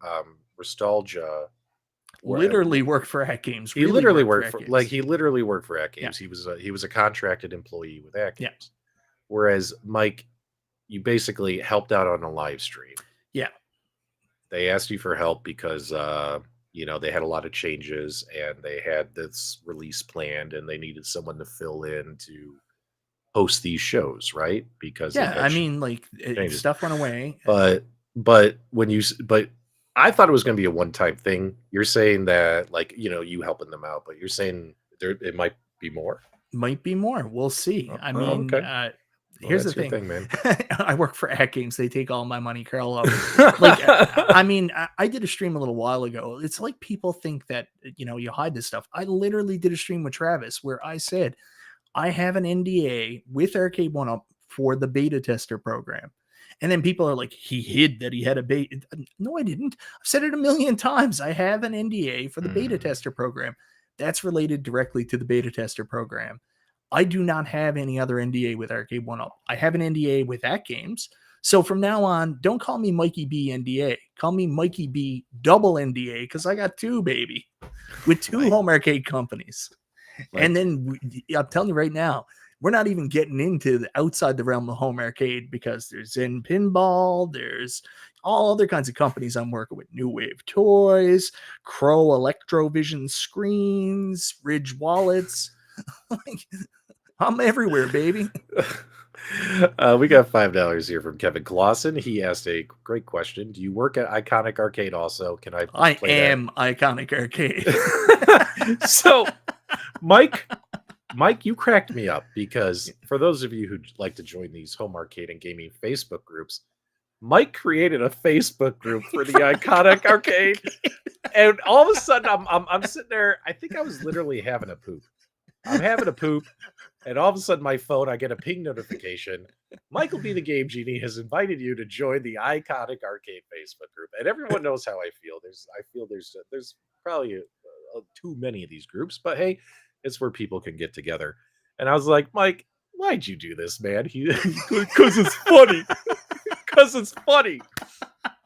Nostalgia
Literally worked for Act Games.
He literally worked
for
for like he literally worked for Act
Yeah.
Games. He was a contracted employee with Act
Yeah.
Games. Whereas Mike, you basically helped out on a live stream.
Yeah.
They asked you for help because they had a lot of changes and they had this release planned and they needed someone to fill in to host these shows, right? Because
Yeah, I mean, like
changes.
stuff went away.
But I thought it was going to be a one-time thing. You're saying that like you helping them out, but you're saying it might be more.
Might be more. We'll see. I mean,
okay.
Here's the thing,
man.
I work for Act Games. They take all my money, Carl. Like, I mean, I did a stream a little while ago. It's like people think that you hide this stuff. I literally did a stream with Travis where I said I have an NDA with Arcade One Up for the beta tester program, and then people are like, he hid that he had a beta. No, I didn't. I've said it a million times. I have an NDA for the beta tester program. that's related directly to the beta tester program. I do not have any other NDA with Arcade One Up. I have an NDA with At Games. So from now on, don't call me Mikey B NDA. Call me Mikey B double NDA because I got two, baby, with two home arcade companies. And then I'm telling you right now, we're not even getting into the outside the realm of home arcade because there's Zen Pinball, there's all other kinds of companies I'm working with, New Wave Toys, Crow Electrovision Screens, Ridge Wallets. I'm everywhere, baby.
We got $5 here from Kevin Clausen. He asked a great question. Do you work at Iconic Arcade also? Can I
am Iconic Arcade.
So, Mike, you cracked me up because for those of you who'd like to join these home arcade and gaming Facebook groups, Mike created a Facebook group for the Iconic Arcade. And all of a sudden I'm sitting there. I think I was literally having a poop. I'm having a poop. And all of a sudden, my phone, I get a ping notification. Michael B. the Game Genie has invited you to join the Iconic Arcade Facebook group, and everyone knows how I feel. I feel there's probably too many of these groups, but hey, it's where people can get together. And I was like, Mike, why'd you do this, man? Because it's funny. Because it's funny.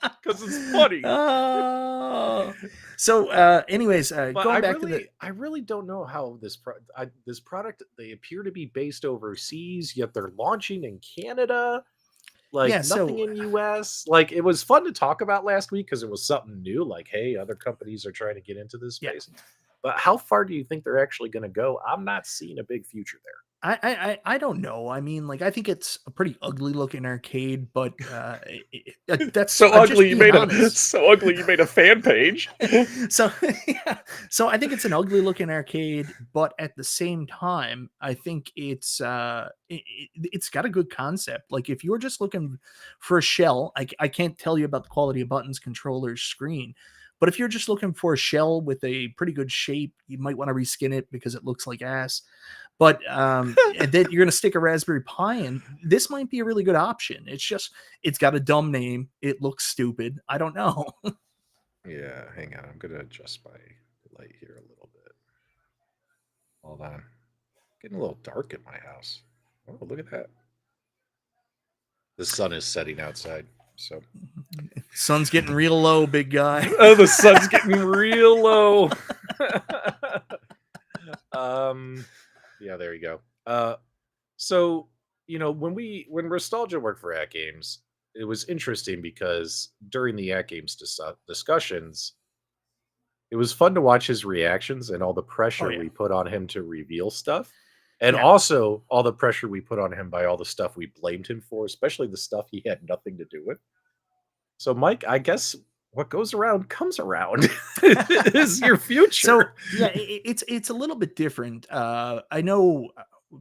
Because it's funny.
Oh. So, anyways, going back to the...
I really don't know how this product, they appear to be based overseas, yet they're launching in Canada. Like, nothing in US. Like, it was fun to talk about last week because it was something new. Like, hey, other companies are trying to get into this space. But how far do you think they're actually going to go? I'm not seeing a big future there.
I don't know. I mean, like, I think it's a pretty ugly looking arcade, but that's
so ugly. You made a fan page.
So so I think it's an ugly looking arcade, but at the same time, I think it's got a good concept. Like, if you're just looking for a shell, I can't tell you about the quality of buttons, controllers, screen. But if you're just looking for a shell with a pretty good shape, you might want to reskin it because it looks like ass. But and then you're going to stick a Raspberry Pi in. This might be a really good option. It's got a dumb name. It looks stupid. I don't know.
Yeah, hang on. I'm going to adjust my light here a little bit. Hold on. Getting a little dark in my house. Oh, look at that. The sun is setting outside. So
sun's getting real low, big guy.
Oh, the sun's getting real low. Yeah, there you go. So, when Nostalgia worked for At Games, it was interesting because during the At Games discussions, it was fun to watch his reactions and all the pressure we put on him to reveal stuff. And also all the pressure we put on him by all the stuff we blamed him for, especially the stuff he had nothing to do with. So, Mike, I guess what goes around comes around is your future.
So, yeah, it's a little bit different. I know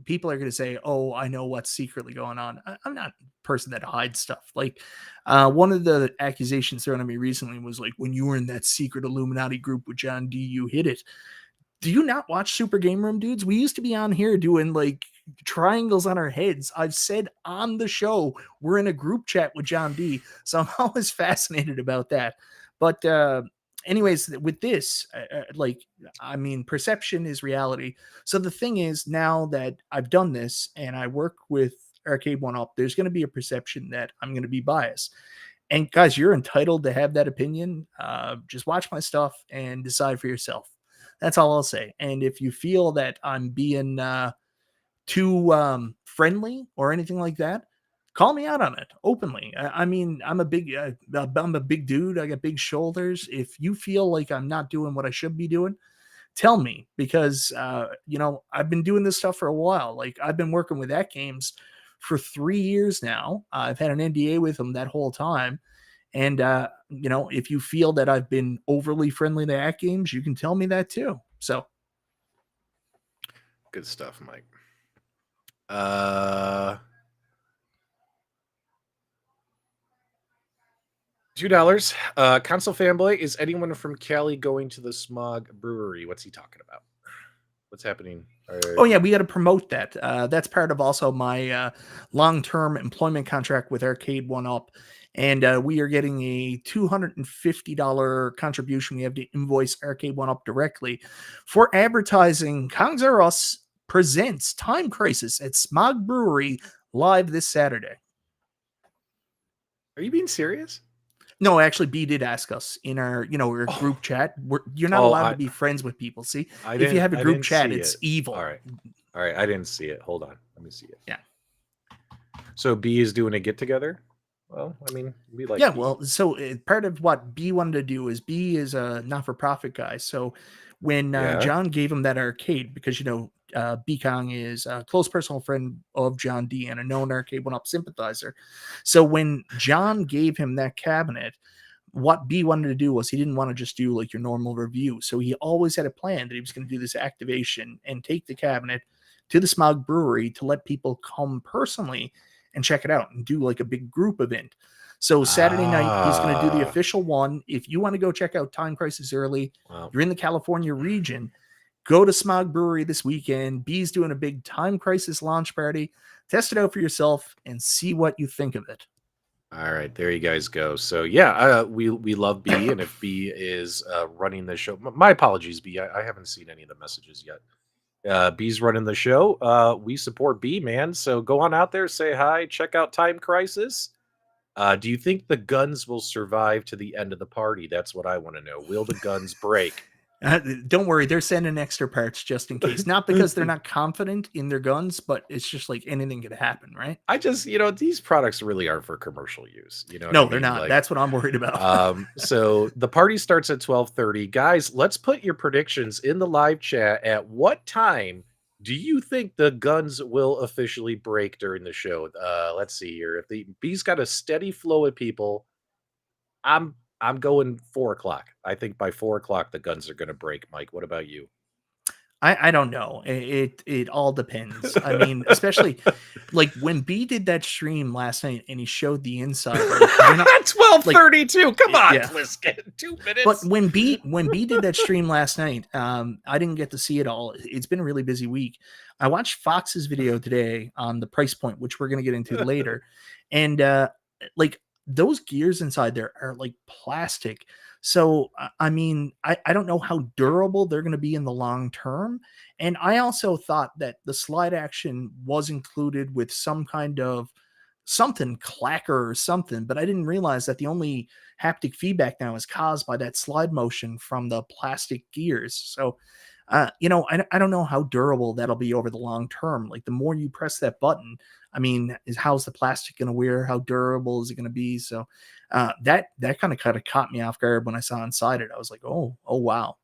people are going to say, oh, I know what's secretly going on. I'm not a person that hides stuff. Like, one of the accusations thrown at me recently was like, when you were in that secret Illuminati group with John D, you hid it. Do you not watch Super Game Room, dudes? We used to be on here doing like triangles on our heads. I've said on the show, we're in a group chat with John D. So I'm always fascinated about that. But anyways, with this, perception is reality. So the thing is, now that I've done this and I work with Arcade One Up, there's going to be a perception that I'm going to be biased. And guys, you're entitled to have that opinion. Just watch my stuff and decide for yourself. That's all I'll say. And if you feel that I'm being too friendly or anything like that, call me out on it openly. I'm a big dude. I got big shoulders. If you feel like I'm not doing what I should be doing, tell me, because I've been doing this stuff for a while. Like, I've been working with At Games for 3 years now. I've had an NDA with them that whole time. And, if you feel that I've been overly friendly to At Games, you can tell me that too. So.
Good stuff, Mike. $2. Console Fanboy, is anyone from Cali going to the Smog Brewery? What's he talking about? What's happening
Oh yeah, we got to promote that. That's part of also my long-term employment contract with Arcade One Up, and we are getting a $250 contribution. We have to invoice Arcade One Up directly for advertising. Kongs R Us presents Time Crisis at Smog Brewery live this Saturday.
Are you being serious?
No, actually, B did ask us in our, our group chat. You're not allowed to be friends with people. See, if you have a group chat, it's evil.
All right. I didn't see it. Hold on, let me see it.
Yeah.
So B is doing a get together. Well, I mean, we like.
Yeah,
B.
well, so part of what B wanted to do is B is a not-for-profit guy. So when John gave him that arcade, because B Kong is a close personal friend of John D and a known Arcade One Up sympathizer. So when John gave him that cabinet, what B wanted to do was he didn't want to just do like your normal review. So he always had a plan that he was going to do this activation and take the cabinet to the Smog Brewery to let people come personally and check it out and do like a big group event. So Saturday night, he's going to do the official one. If you want to go check out Time Crisis early, you're in the California region, go to Smog Brewery this weekend. B's doing a big Time Crisis launch party. Test it out for yourself and see what you think of it.
All right, there you guys go. So yeah, we love B, and if B is running the show, my apologies, B. I haven't seen any of the messages yet. B's running the show. We support B, man. So go on out there, say hi, check out Time Crisis. Do you think the guns will survive to the end of the party? That's what I want to know. Will the guns break?
Don't worry, they're sending extra parts just in case. Not because they're not confident in their guns, but it's just like anything could happen, right?
I just, these products really aren't for commercial use.
No, they're not. Like, that's what I'm worried about.
So the party starts at 12:30. Guys, let's put your predictions in the live chat. At what time do you think the guns will officially break during the show? Let's see here. If the B's got a steady flow of people, I'm going 4:00. I think by 4:00 the guns are going to break. Mike, what about you?
I don't know. It all depends. I mean, especially like when B did that stream last night and he showed the inside. Like,
12:32. Like, come on, Pliskin. 2 minutes.
But when B did that stream last night, I didn't get to see it all. It's been a really busy week. I watched Fox's video today on the price point, which we're going to get into later, and like those gears inside there are like plastic. So, I mean, I don't know how durable they're going to be in the long term. And I also thought that the slide action was included with some kind of something clacker or something, but I didn't realize that the only haptic feedback now is caused by that slide motion from the plastic gears. So, I don't know how durable that'll be over the long term. Like the more you press that button, I mean, how's the plastic going to wear? How durable is it going to be? So that kind of caught me off guard when I saw inside it. I was like, oh wow.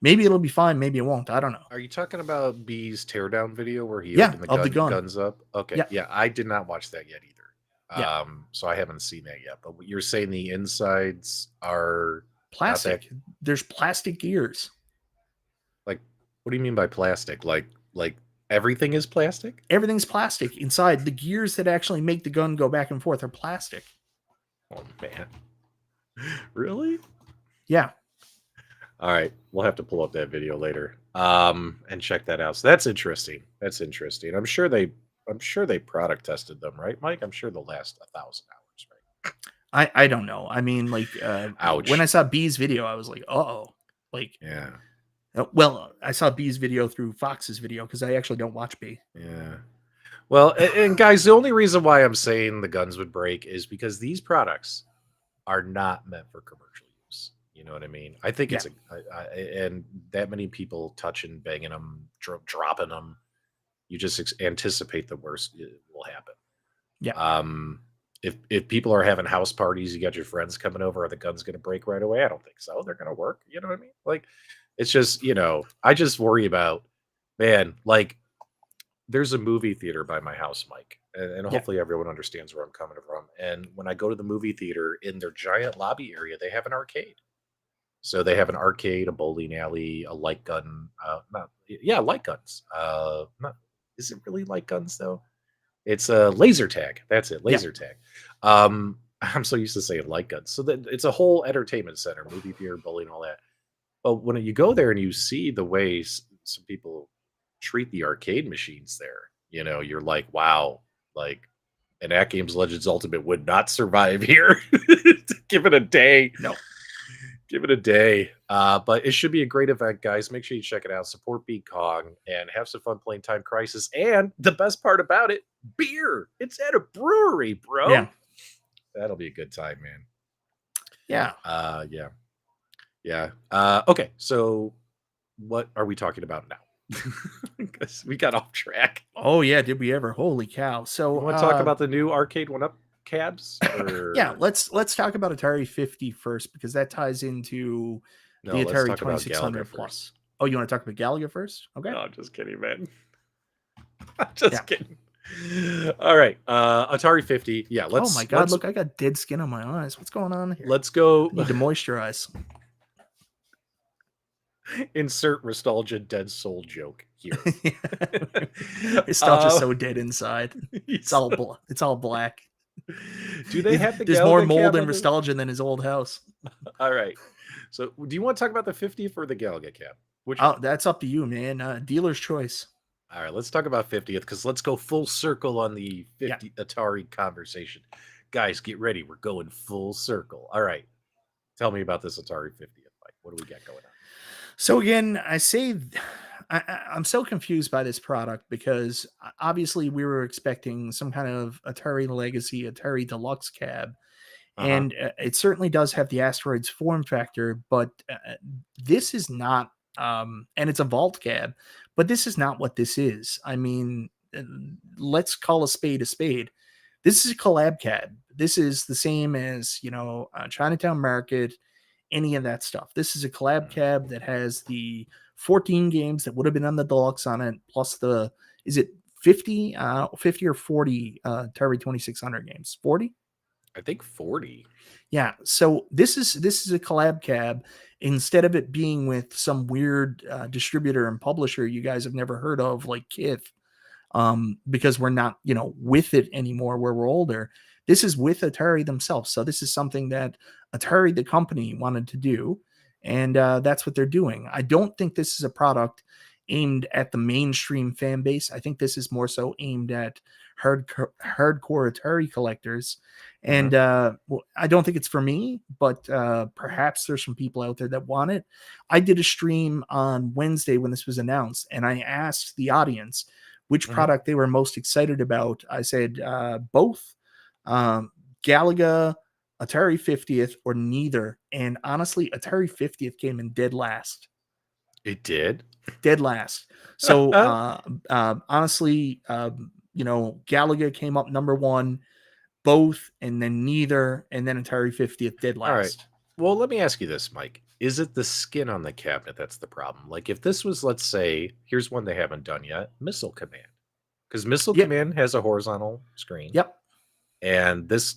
Maybe it'll be fine. Maybe it won't. I don't know.
Are you talking about B's teardown video where he opened the guns up? Okay. Yeah, I did not watch that yet either. So I haven't seen that yet. But you're saying the insides are
plastic. There's plastic gears.
Like, what do you mean by plastic? Like everything is plastic?
Everything's plastic inside. The gears that actually make the gun go back and forth are plastic.
Oh man. Really?
Yeah.
All right, we'll have to pull up that video later and check that out. So that's interesting. I'm sure they product tested them, right, Mike? I'm sure they'll last 1,000 hours,
right? I don't know. I mean, like, ouch. When I saw B's video, I was like, uh-oh. Like,
yeah.
Well, I saw B's video through Fox's video because I actually don't watch B.
Yeah. Well, and guys, the only reason why I'm saying the guns would break is because these products are not meant for commercial use. You know what I mean? I think it's and that many people touching, banging them, dropping them, you just anticipate the worst will happen.
Yeah.
If people are having house parties, you got your friends coming over, are the guns going to break right away? I don't think so. They're going to work. You know what I mean? Like, it's just, I just worry about, man, like, there's a movie theater by my house, Mike, and hopefully everyone understands where I'm coming from. And when I go to the movie theater, in their giant lobby area, they have an arcade. So they have an arcade, a bowling alley, a light gun. Light guns. Is it really light guns though? It's a laser tag. That's it, laser tag. I'm so used to saying light guns. So it's a whole entertainment center, movie theater, bowling, all that. But when you go there and you see the way some people treat the arcade machines there. You know, you're like, wow, like an At Games Legends Ultimate would not survive here. Give it a day.
No.
Give it a day. But it should be a great event, guys. Make sure you check it out. Support Beat Kong and have some fun playing Time Crisis. And the best part about it, beer. It's at a brewery, bro.
Yeah.
That'll be a good time, man.
Yeah.
Yeah. Yeah. Okay. So what are we talking about now? Because we got off track.
Oh yeah, did we ever? Holy cow! So
You want to talk about the new arcade one-up cabs? Or...
yeah, let's talk about Atari 50 first because that ties into the Atari 2600 Plus. Oh, you want to talk about Galaga first? Okay.
No, I'm just kidding, man. I'm just kidding. All right, Atari 50. Yeah, let's.
Oh my god, look, I got dead skin on my eyes. What's going on here?
Let's go.
I need to moisturize.
Insert nostalgia dead soul joke here.
Nostalgia's so dead inside. It's all black.
Do they have the
There's more mold and nostalgia than his old house.
All right. So do you want to talk about the 50th or the Galaga cab?
That's up to you, man. Dealer's choice.
All right, let's talk about 50th because let's go full circle on the 50 Atari conversation. Guys, get ready. We're going full circle. All right. Tell me about this Atari 50th, Mike. What do we got going on?
So again, I'm so confused by this product because obviously we were expecting some kind of Atari Legacy, Atari Deluxe cab, and it certainly does have the Asteroids form factor, but this is not, and it's a vault cab, but this is not what this is. I mean, let's call a spade a spade. This is a collab cab. This is the same as, Chinatown Market, any of that stuff. This is a collab cab that has the 14 games that would have been on the Deluxe on it, plus is it 50 or 40 Atari 2600 games? 40?
I think 40.
Yeah. So this is a collab cab. Instead of it being with some weird distributor and publisher you guys have never heard of, like Kith, because we're not, with it anymore where we're older. This is with Atari themselves. So this is something that Atari, the company, wanted to do. And that's what they're doing. I don't think this is a product aimed at the mainstream fan base. I think this is more so aimed at hardcore Atari collectors. And I don't think it's for me, but perhaps there's some people out there that want it. I did a stream on Wednesday when this was announced, and I asked the audience which product they were most excited about. I said both. Galaga, Atari 50th, or neither. And honestly, Atari 50th came in dead last.
It did?
Dead last. So honestly, Galaga came up number one, both, and then neither, and then Atari 50th dead last. All right.
Well, let me ask you this, Mike. Is it the skin on the cabinet that's the problem? Like if this was, let's say, here's one they haven't done yet, Missile Command. Because Missile Command has a horizontal screen.
Yep.
And this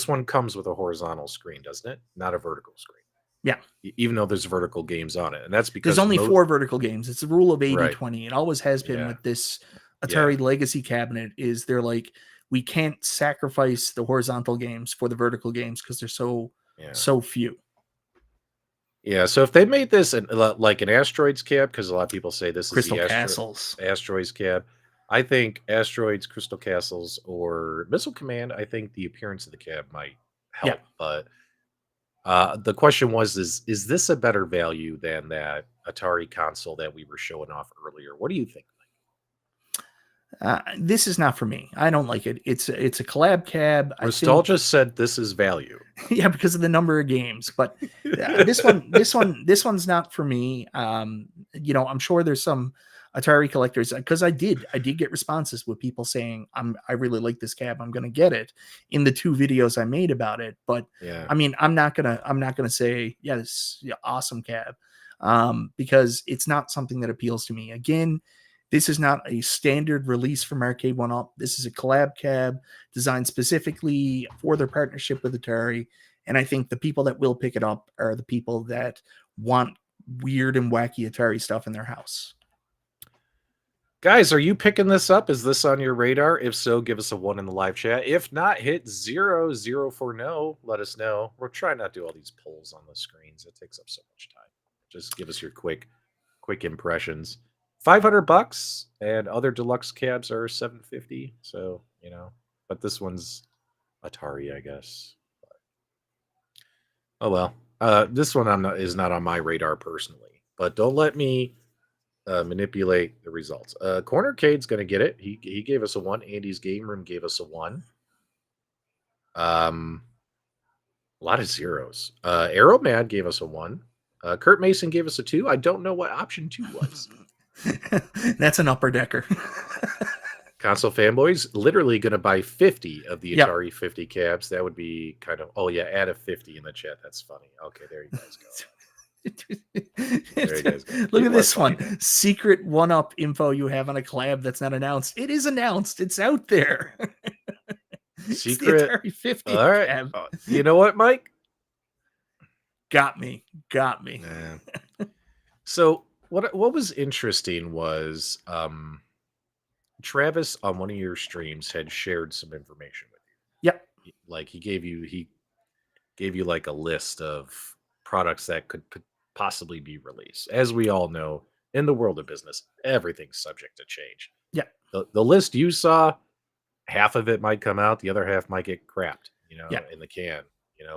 one comes with a horizontal screen, doesn't it? Not a vertical screen.
Yeah.
Even though there's vertical games on it. And that's because
there's only 4 vertical games. It's a rule of 80-20. It always has been with this Atari Legacy cabinet. Is they're like, we can't sacrifice the horizontal games for the vertical games because they're so few.
Yeah, so if they made this like an Asteroids cab, because a lot of people say this
Crystal
is the
Castles.
Asteroids cab. I think Asteroids, Crystal Castles, or Missile Command, I think the appearance of the cab might help. Yeah. But the question was, is this a better value than that Atari console that we were showing off earlier? What do you think,
Mike? This is not for me. I don't like it. It's a collab cab.
Nostalgia said this is value.
Yeah, because of the number of games. But this one's not for me. I'm sure there's some Atari collectors, because I did get responses with people saying I really like this cab, I'm gonna get it, in the 2 videos I made about it. But I mean, I'm not gonna say this is awesome cab, because it's not something that appeals to me. Again, this is not a standard release from Arcade 1-Up. This is a collab cab designed specifically for their partnership with Atari, and I think the people that will pick it up are the people that want weird and wacky Atari stuff in their house.
Guys, are you picking this up? Is this on your radar? If so, give us a 1 in the live chat. If not, hit 0 for no. Let us know. We're trying not to do all these polls on the screens. It takes up so much time. Just give us your quick impressions. $500, and other deluxe cabs are $750. So but this one's Atari, I guess. Oh well. This one is not on my radar personally, but don't let me manipulate the results. Cornercade's going to get it. He gave us a 1. Andy's Game Room gave us a 1. A lot of zeros. Arrowmad gave us a 1. Kurt Mason gave us a 2. I don't know what option 2 was.
That's an upper decker.
Console fanboys literally going to buy 50 of the Atari 50 cabs. That would be kind of, oh yeah, add a 50 in the chat. That's funny. Okay, there you guys go. There you guys go.
Look at this one. Secret one-up info you have on a collab that's not announced. It is announced. It's out there.
Secret
Atari 50.
All right. You know what, Mike?
Got me.
So what was interesting was Travis on one of your streams had shared some information with you.
Yep.
Like he gave you like a list of products that could possibly be released. As we all know, in the world of business, everything's subject to change.
Yeah.
The list you saw, half of it might come out, the other half might get crapped, in the can.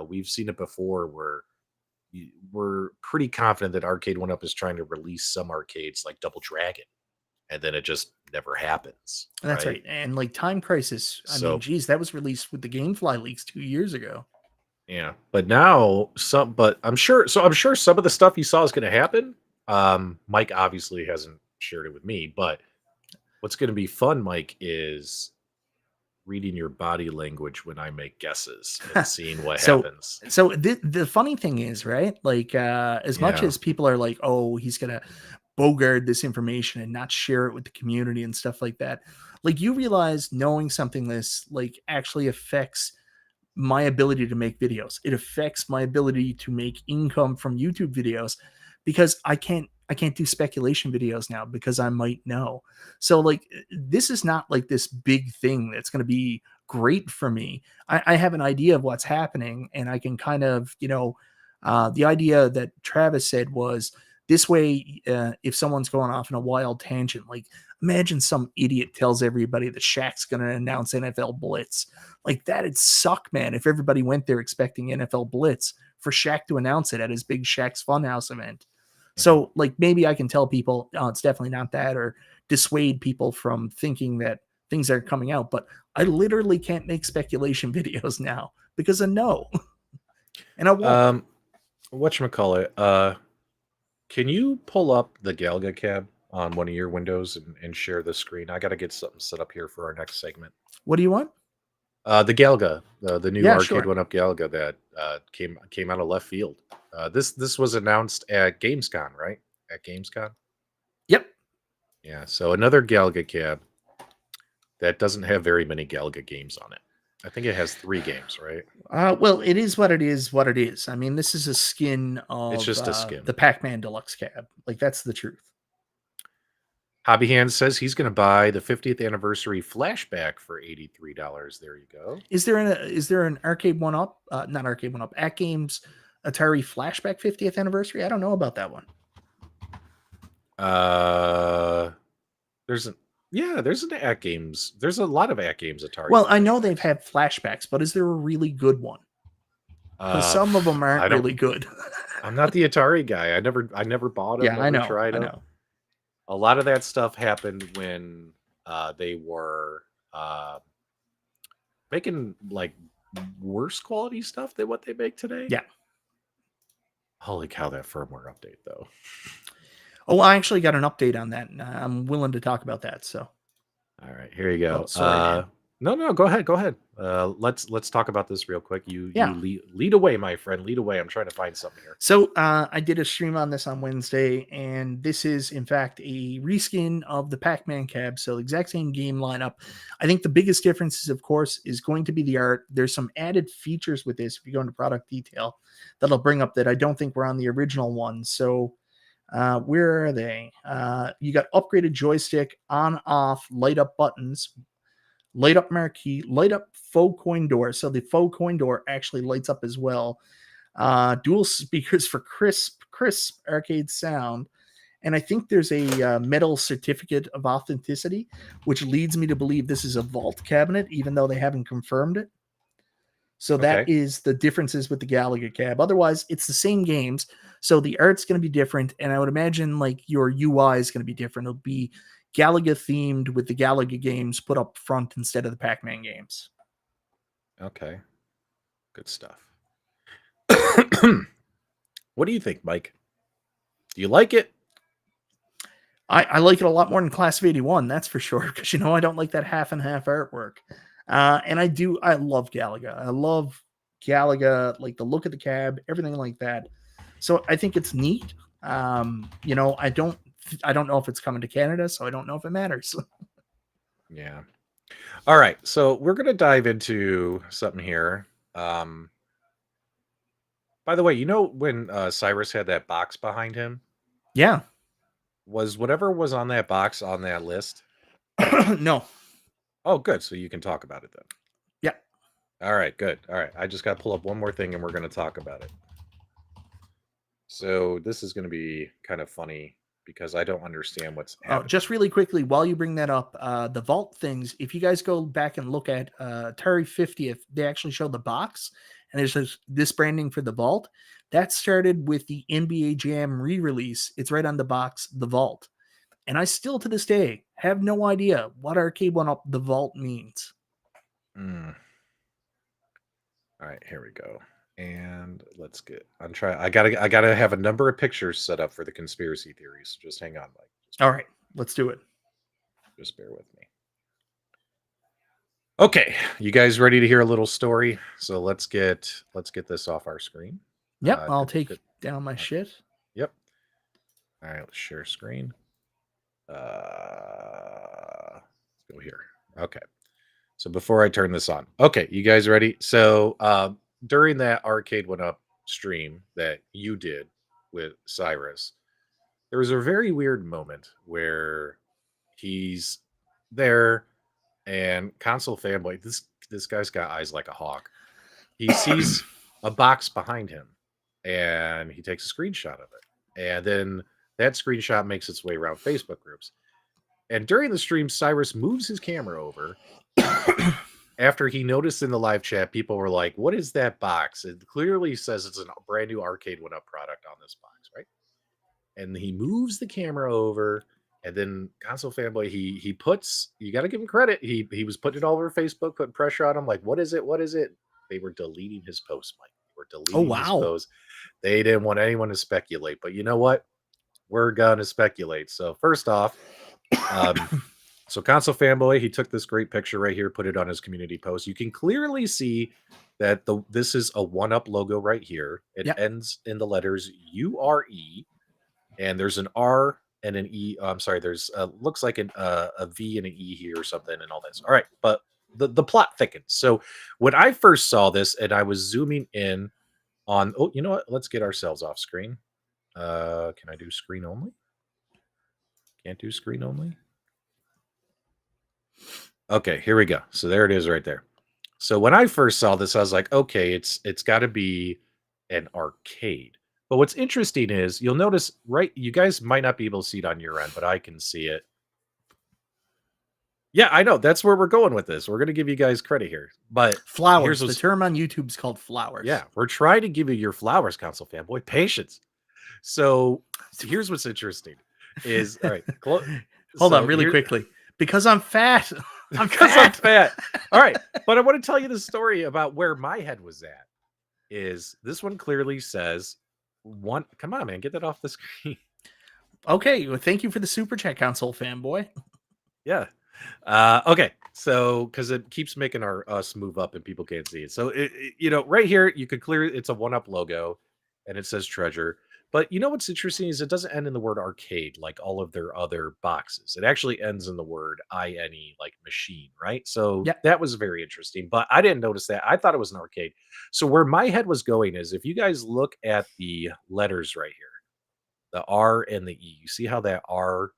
We've seen it before where we're pretty confident that Arcade 1UP is trying to release some arcades like Double Dragon, and then it just never happens.
That's right. And like Time Crisis, I mean, geez, that was released with the GameFly leaks 2 years ago.
Yeah, but now I'm sure some of the stuff you saw is going to happen. Mike obviously hasn't shared it with me, but what's going to be fun, Mike, is reading your body language when I make guesses and seeing what happens.
So the funny thing is, right? Like as much as people are like, oh, he's going to bogard this information and not share it with the community and stuff like that. Like you realize knowing something this like actually affects my ability to make videos. It affects my ability to make income from YouTube videos because I can't do speculation videos now because I might know. So like, this is not like this big thing that's going to be great for me. I have an idea of what's happening and I can kind of, the idea that Travis said was this way, if someone's going off in a wild tangent, like imagine some idiot tells everybody that Shaq's going to announce NFL Blitz. Like that'd suck, man. If everybody went there expecting NFL Blitz for Shaq to announce it at his big Shaq's Funhouse event. So like maybe I can tell people, oh, it's definitely not that, or dissuade people from thinking that things are coming out. But I literally can't make speculation videos now because of no. And I won't.
Whatchamacallit, can you pull up the Galaga cab on one of your windows and share the screen? I got to get something set up here for our next segment.
What do you want?
The Galaga, the new Arcade 1UP Galaga that came out of left field. This was announced at Gamescon, right? At Gamescon?
Yep.
Yeah, so another Galaga cab that doesn't have very many Galaga games on it. I think it has 3 games, right?
Well, it is what it is. I mean, this is a skin of
it's just a skin.
The Pac-Man Deluxe cab. Like, that's the truth.
Hobby Hands says he's going to buy the 50th anniversary flashback for $83. There you go.
Is there an Arcade 1UP, not Arcade 1UP, At Games Atari flashback 50th anniversary? I don't know about that one.
There's an At Games. There's a lot of At Games Atari.
Well, I know they've had flashbacks, but is there a really good one? Because some of them aren't really good.
I'm not the Atari guy. I never bought them.
Yeah, I know. I know.
A lot of that stuff happened when they were making like worse quality stuff than what they make today.
Yeah.
Holy cow, that firmware update though.
Oh, I actually got an update on that. And I'm willing to talk about that. So,
all right, here you go.
Oh, sorry,
no, go ahead. Let's talk about this real quick. You lead away, my friend. Lead away. I'm trying to find something here.
So I did a stream on this on Wednesday, and this is in fact a reskin of the Pac-Man cab. So exact same game lineup. I think the biggest difference is, of course, is going to be the art. There's some added features with this. If you go into product detail, that'll bring up that I don't think were on the original one. So where are they? You got upgraded joystick, on, off, light up buttons, light up marquee, light up faux coin door. So the faux coin door actually lights up as well. Dual speakers for crisp arcade sound. And I think there's a metal certificate of authenticity, which leads me to believe this is a vault cabinet, even though they haven't confirmed it. So that
Okay.
is the differences with the Galaga cab. Otherwise, it's the same games. So the art's going to be different. And I would imagine like your UI is going to be different. It'll be Galaga themed with the Galaga games put up front instead of the Pac-Man games.
Okay. Good stuff. What do you think, Mike? Do you like it?
I like it a lot more than Class of 81, that's for sure, because I don't like that half and half artwork. And I love Galaga. I love Galaga, like the look of the cab, everything like that. So I think it's neat. I don't know if it's coming to Canada, so I don't know if it matters.
Yeah. All right. So we're going to dive into something here. By the way, when Cyrus had that box behind him,
Yeah.
was whatever was on that box on that list?
No.
Oh, good. So you can talk about it then.
Yeah.
All right, good. All right. I just got to pull up one more thing and we're going to talk about it. So this is going to be kind of funny because I don't understand what's happening.
Just really quickly, while you bring that up, the vault things, if you guys go back and look at Atari 50th, they actually show the box and there's this branding for the vault. That started with the NBA Jam re-release. It's right on the box, the vault. And I still to this day have no idea what Arcade 1-Up the vault means.
All right, here we go. And let's get I gotta have a number of pictures set up for the conspiracy theories. Just hang on, Mike.
All right, let's do it.
Just bear with me. Okay, you guys ready to hear a little story? So let's get this off our screen.
Yep, I'll take down my shit.
Yep. All right, let's share screen. Let's go here. Okay. So before I turn this on, okay, you guys ready? So during that Arcade 1-Up stream that you did with Cyrus, there was a very weird moment where he's there and console fanboy, this guy's got eyes like a hawk. He sees a box behind him and he takes a screenshot of it. And then that screenshot makes its way around Facebook groups. And during the stream, Cyrus moves his camera over. After he noticed in the live chat, people were like, what is that box? It clearly says it's a brand new Arcade 1-Up product on this box, right? And he moves the camera over, and then console fanboy, he puts, you got to give him credit. He was putting it all over Facebook, putting pressure on him, like, what is it? What is it? They were deleting his post, Mike. They were deleting his post. They didn't want anyone to speculate, but you know what? We're gonna speculate. So first off, so console fanboy, he took this great picture right here, put it on his community post. You can clearly see that this is a 1-Up logo right here. It ends in the letters URE, and there's an R and an E. I'm sorry, there's looks like a V and an E here or something, and all this. All right, but the plot thickens. So when I first saw this, and I was zooming in on, oh, you know what? Let's get ourselves off screen. Can I do screen only? Can't do screen only. Okay, here we go. So there it is right there. So when I first saw this, I was like, okay, it's got to be an arcade. But what's interesting is you'll notice, right? You guys might not be able to see it on your end, but I can see it. Yeah, I know. That's where we're going with this. We're going to give you guys credit here. But
flowers. The term on YouTube is called flowers.
Yeah, we're trying to give you your flowers, console fanboy. Patience. So here's what's interesting is, all right.
Hold on really quickly. Because I'm fat.
I'm fat. All right. But I want to tell you the story about where my head was at. Is this one clearly says one. Come on, man. Get that off the screen.
Okay. Well, thank you for the super chat, console fanboy.
Yeah. Okay. So, because it keeps making us move up and people can't see it. So, right here, you could clearly, it's a 1-Up logo and it says treasure. But you know what's interesting is it doesn't end in the word arcade like all of their other boxes. It actually ends in the word INE, like machine, right? So that was very interesting. But I didn't notice that. I thought it was an arcade. So where my head was going is if you guys look at the letters right here, the R and the E, you see how that R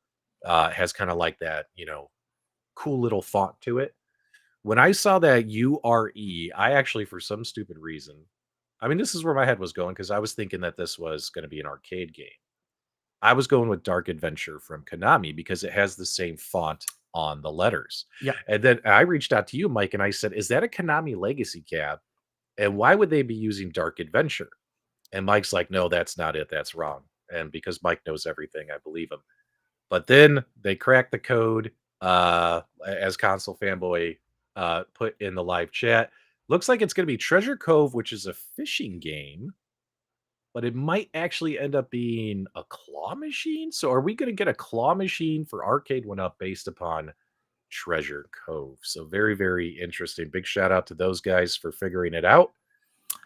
has kind of like that, cool little font to it. When I saw that URE, I actually, for some stupid reason, I mean, this is where my head was going because I was thinking that this was going to be an arcade game. I was going with Dark Adventure from Konami because it has the same font on the letters.
Yeah.
And then I reached out to you, Mike, and I said, "Is that a Konami Legacy cab? And why would they be using Dark Adventure?" And Mike's like, "No, that's not it. That's wrong." And because Mike knows everything, I believe him. But then they cracked the code, as Console Fanboy put in the live chat. Looks like it's going to be Treasure Cove, which is a fishing game, but it might actually end up being a claw machine. So are we going to get a claw machine for Arcade One Up based upon Treasure Cove? So very, very interesting. Big shout out to those guys for figuring it out.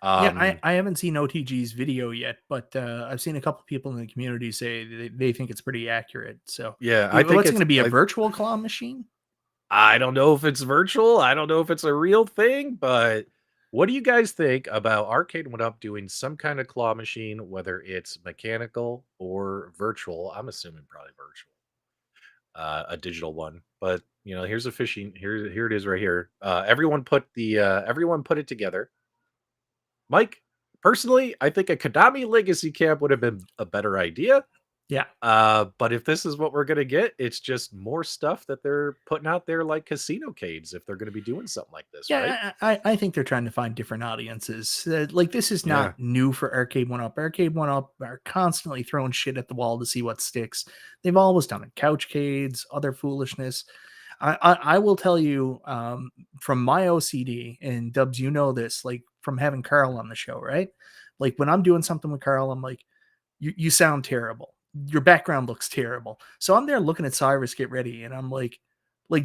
Yeah,
Um,
I haven't seen OTG's video yet, but I've seen a couple people in the community say they think it's pretty accurate. So,
yeah, I think
what's going
it's
to be a virtual claw machine?
I don't know if it's virtual. I don't know if it's a real thing, but what do you guys think about Arcade One Up doing some kind of claw machine, whether it's mechanical or virtual? I'm assuming probably virtual, a digital one. But here's a fishing. Here it is right here. Everyone put it together. Mike, personally, I think a Konami Legacy Camp would have been a better idea.
Yeah.
But if this is what we're gonna get, it's just more stuff that they're putting out there like casino cades if they're gonna be doing something like this, right?
Yeah, I think they're trying to find different audiences. Like this is
Yeah.
not new for Arcade One Up. Arcade One Up are constantly throwing shit at the wall to see what sticks. They've always done it. Couchcades, other foolishness. I will tell you from my OCD, and Dubs, you know this, like from having Carl on the show, right? Like when I'm doing something with Carl, I'm like, you sound terrible. Your background looks terrible. So I'm there looking at Cyrus get ready, and I'm like,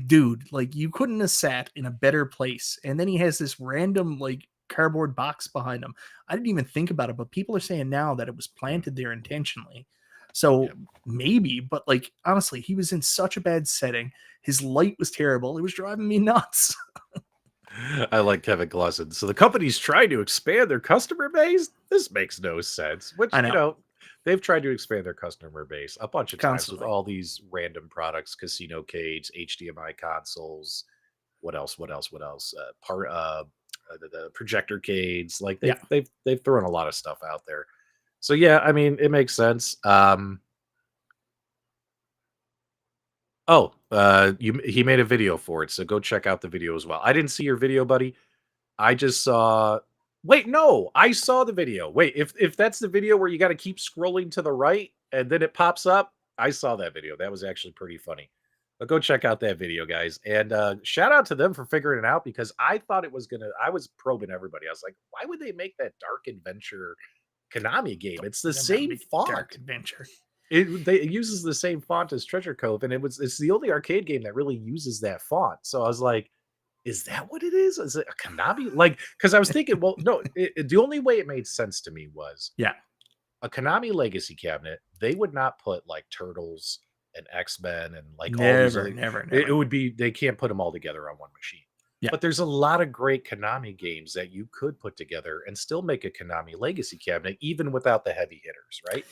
dude, like you couldn't have sat in a better place. And then he has this random like cardboard box behind him. I didn't even think about it, but people are saying now that it was
Mm,
planted there intentionally. So
yep.
maybe, but like honestly, he was in such a bad setting. His light was terrible. It was driving me nuts.
I like Kevin Clausen. So the company's trying to expand their customer base? This makes no sense. Which,
I know,
they've tried to expand their customer base a bunch of times with
constantly.
all these random products, casino cades, HDMI consoles. What else? What else? What else? The projector cades. Like
Yeah.
they've thrown a lot of stuff out there. So yeah, I mean, it makes sense. He made a video for it, so go check out the video as well. I didn't see your video, buddy. I just saw. Wait, no, I saw the video. Wait, if that's the video where you got to keep scrolling to the right and then it pops up, I saw that video. That was actually pretty funny. But go check out that video, guys, and shout out to them for figuring it out because I thought it was gonna. I was probing everybody. I was like, why would they make that Dark Adventure Konami game? It's the
They're gonna
same
make it dark
font.
adventure.
It uses the same font as Treasure Cove, and it's the only arcade game that really uses that font. So I was like, "Is that what it is? Is it a Konami?" Like, because I was thinking, well, no, the only way it made sense to me was
Yeah.
a Konami Legacy cabinet. They would not put like Turtles and X-Men and like all these
Never,
other.
never,
It
never.
would be they can't put them all together on one machine.
Yeah.
But there's a lot of great Konami games that you could put together and still make a Konami Legacy cabinet, even without the heavy hitters, right?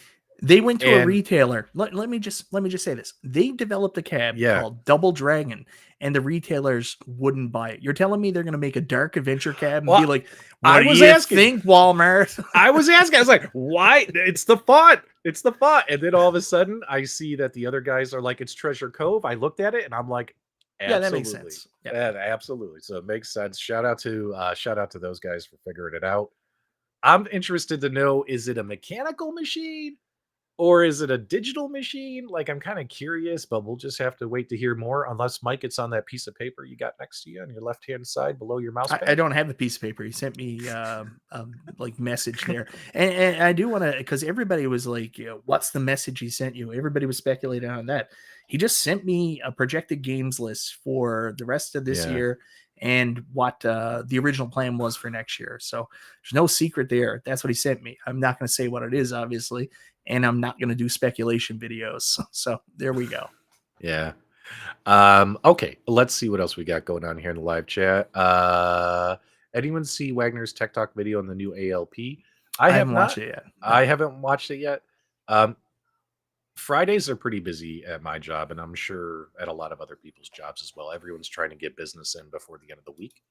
They went to a
And
retailer. Let me just say this. They developed a cab
yeah,
called Double Dragon, and the retailers wouldn't buy it. You're telling me they're going to make a dark adventure cab and be
well,
like,
I
"What do
was
you
asking.
think, Walmart?"
I was asking. I was like, "Why? It's the font. It's the font." And then all of a sudden, I see that the other guys are like, "It's Treasure Cove." I looked at it and I'm like,
Yeah, that makes
"Absolutely,
sense. Yeah.
absolutely." So it makes sense. Shout out to those guys for figuring it out. I'm interested to know: is it a mechanical machine? Or is it a digital machine? Like, I'm kind of curious, but we'll just have to wait to hear more. Unless Mike, it's on that piece of paper you got next to you on your left hand side below your mouse
I
pad.
don't have the piece of paper. He sent me like message there, and I do want to because everybody was like, "What's the message he sent you?" Everybody was speculating on that. He just sent me a projected games list for the rest of this
Yeah.
year and what the original plan was for next year. So there's no secret there. That's what he sent me. I'm not going to say what it is, obviously, and I'm not going to do speculation videos. So there we go.
Yeah. Okay, let's see what else we got going on here in the live chat. Anyone see Wagner's Tech Talk video on the new ALP? I
I
have
haven't watched
not.
it yet.
I
No.
haven't watched it yet. Um, Fridays are pretty busy at my job, and I'm sure at a lot of other people's jobs as well. Everyone's trying to get business in before the end of the week.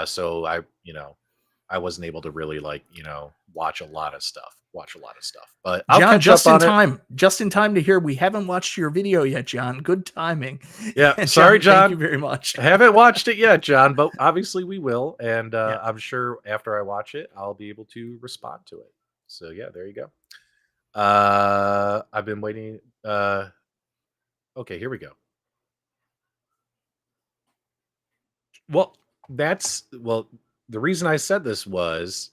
So I, I wasn't able to really watch a lot of stuff. But I'll
John,
catch up on it.
just in time to hear we haven't watched your video yet, John. Good timing.
Yeah,
And
sorry,
John, thank you
John.
very much.
I haven't watched it yet, John, but obviously we will, and
Yeah.
I'm sure after I watch it, I'll be able to respond to it. So yeah, there you go. I've been waiting. Okay, here we go. Well, the reason I said this was,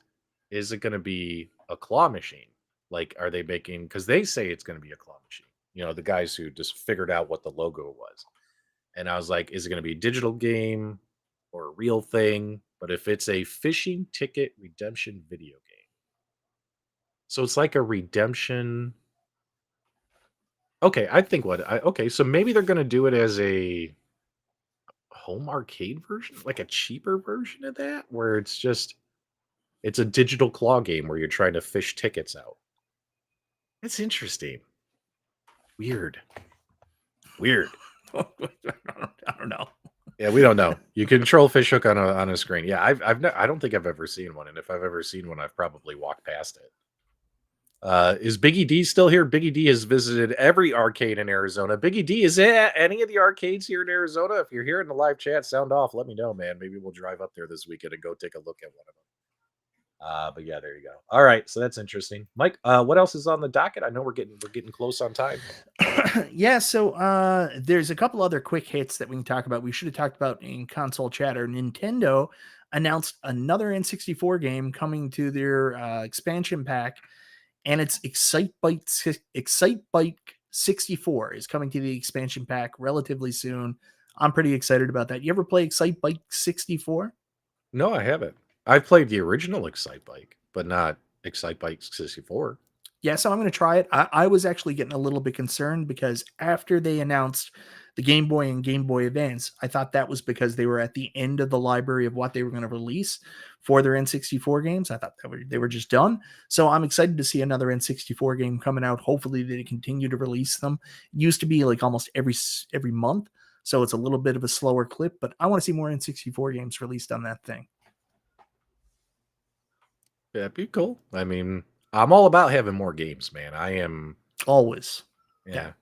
is it going to be a claw machine? Like, are they making? Because they say it's going to be a claw machine. The guys who just figured out what the logo was. And I was like, is it going to be a digital game or a real thing? But if it's a fishing ticket redemption video game, so it's like a redemption. Okay, okay, so maybe they're going to do it as a home arcade version, like a cheaper version of that, where it's a digital claw game where you're trying to fish tickets out. It's interesting. Weird.
I don't know.
Yeah, we don't know. You control fishhook on a screen. Yeah, I don't think I've ever seen one, and if I've ever seen one, I've probably walked past it. Is Biggie D still here? Biggie D has visited every arcade in Arizona. Biggie D, is at any of the arcades here in Arizona? If you're here in the live chat, sound off. Let me know, man. Maybe we'll drive up there this weekend and go take a look at one of them. But yeah, there you go. All right, so that's interesting. Mike, what else is on the docket? I know we're getting close on time.
Yeah, so there's a couple other quick hits that we can talk about. We should have talked about in console chatter. Nintendo announced another N64 game coming to their expansion pack, and it's Excite Bike 64 is coming to the expansion pack relatively soon. I'm pretty excited about that. You ever play Excite Bike 64?
No, I haven't. I've played the original Excite Bike, but not Excite Bike 64.
Yeah, so I'm going to try it. I was actually getting a little bit concerned because after they announced the Game Boy and Game Boy Advance, I thought that was because they were at the end of the library of what they were going to release for their N64 games. I thought they were just done. So I'm excited to see another N64 game coming out. Hopefully they continue to release them. It used to be like almost every month, so it's a little bit of a slower clip, but I want to see more N64 games released on that thing.
That'd be cool. I mean, I'm all about having more games, man. I am
always.
Yeah.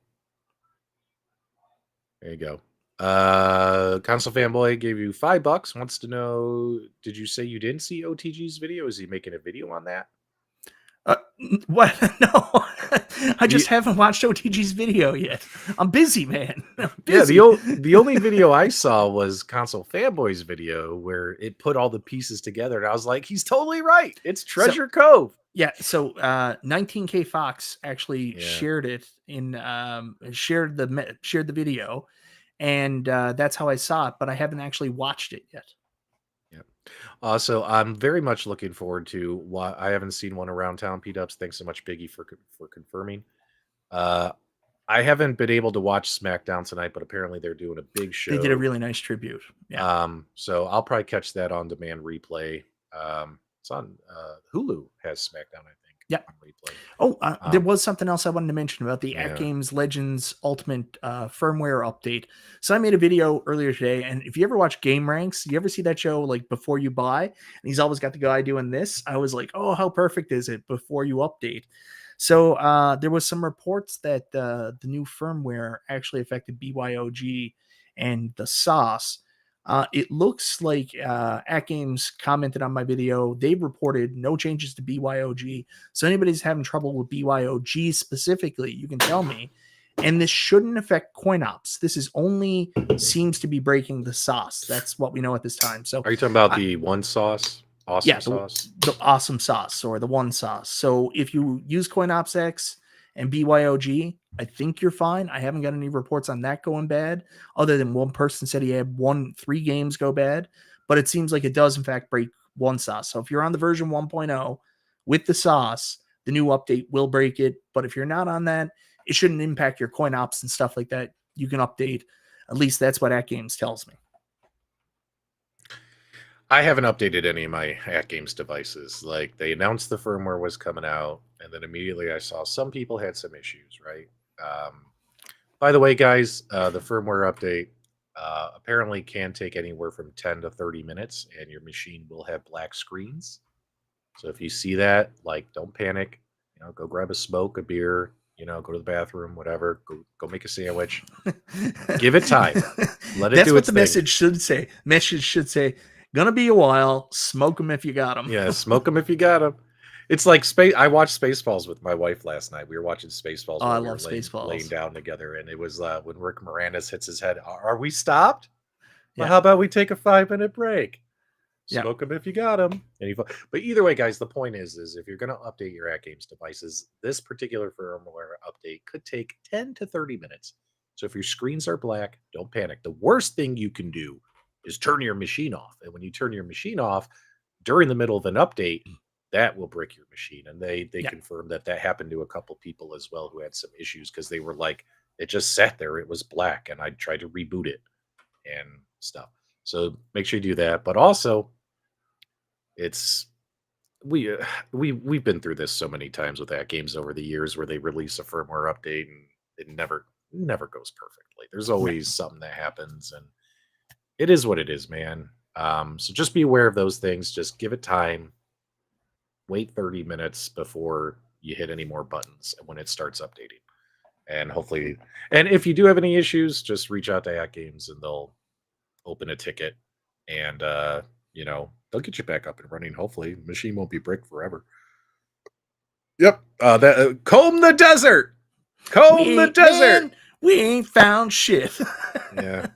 There you go. Console Fanboy gave you $5. Wants to know, did you say you didn't see OTG's video? Is he making a video on that?
What? No, I just haven't watched OTG's video yet. I'm busy, man. I'm busy.
Yeah, the only video I saw was Console Fanboy's video where it put all the pieces together, and I was like, he's totally right. It's Treasure Cove.
Yeah, so 19K Fox actually shared it in shared the video, and that's how I saw it, but I haven't actually watched it yet.
So I'm very much looking forward to why I haven't seen one around town. P-Dubs, thanks so much, Biggie, for confirming. I haven't been able to watch SmackDown tonight, but apparently they're doing a big show.
They did a really nice tribute. Yeah.
So I'll probably catch that on demand replay. It's on Hulu has SmackDown, I think.
Yeah.
Replay.
Oh, there was something else I wanted to mention about the At Games Legends Ultimate firmware update. So I made a video earlier today, and if you ever watch Game Ranks, you ever see that show like before you buy, and he's always got the guy doing this. I was like, oh, how perfect is it before you update? So there was some reports that the new firmware actually affected BYOG and the sauce. It looks like At Games commented on my video. They've reported no changes to BYOG. So anybody's having trouble with BYOG specifically, you can tell me. And this shouldn't affect coin ops. This is only seems to be breaking the sauce. That's what we know at this time. So
are you talking about the one sauce? Awesome sauce?
The awesome sauce or the one sauce. So if you use CoinOps X and BYOG, I think you're fine. I haven't got any reports on that going bad, other than one person said he had 3 games go bad, but it seems like it does in fact break one sauce. So if you're on the version 1.0 with the sauce, the new update will break it. But if you're not on that, it shouldn't impact your coin ops and stuff like that. You can update. At least that's what At Games tells me.
I haven't updated any of my At Games devices. Like, they announced the firmware was coming out, and then immediately I saw some people had some issues, right? By the way, guys, the firmware update, Apparently can take anywhere from 10 to 30 minutes, and your machine will have black screens. So if you see that, like, don't panic. Go grab a smoke, a beer. Go to the bathroom, whatever. Go make a sandwich. Give it time. Let it
That's
do
what
its
the
thing.
message should say. Message should say, "Gonna be a while. Smoke them if you got them."
Yeah, smoke them if you got them. It's like space. I watched Spaceballs with my wife last night. We were watching Spaceballs
Oh, I
while we
love
were laying
Spaceballs.
down together, and it was when Rick Moranis hits his head. Are we stopped? Well,
Yeah,
how about we take a 5-minute break?
yeah,
Smoke them if you got them. But either way, guys, the point is if you're going to update your At Games devices, this particular firmware update could take 10 to 30 minutes. So if your screens are black, don't panic. The worst thing you can do is turn your machine off. And when you turn your machine off during the middle of an update, that will break your machine. And they
yeah.
confirmed that happened to a couple people as well who had some issues because they were like, it just sat there. It was black. And I tried to reboot it and stuff. So make sure you do that. But also, it's we've been through this so many times with At Games over the years where they release a firmware update and it never goes perfectly. There's
No.
always something that happens, and it is what it is, man. So just be aware of those things. Just give it time. Wait 30 minutes before you hit any more buttons when it starts updating. And hopefully, and if you do have any issues, just reach out to At Games and they'll open a ticket and they'll get you back up and running. Hopefully, machine won't be brick forever. Yep. Comb the desert. Comb the desert.
Man, we ain't found shit.
Yeah.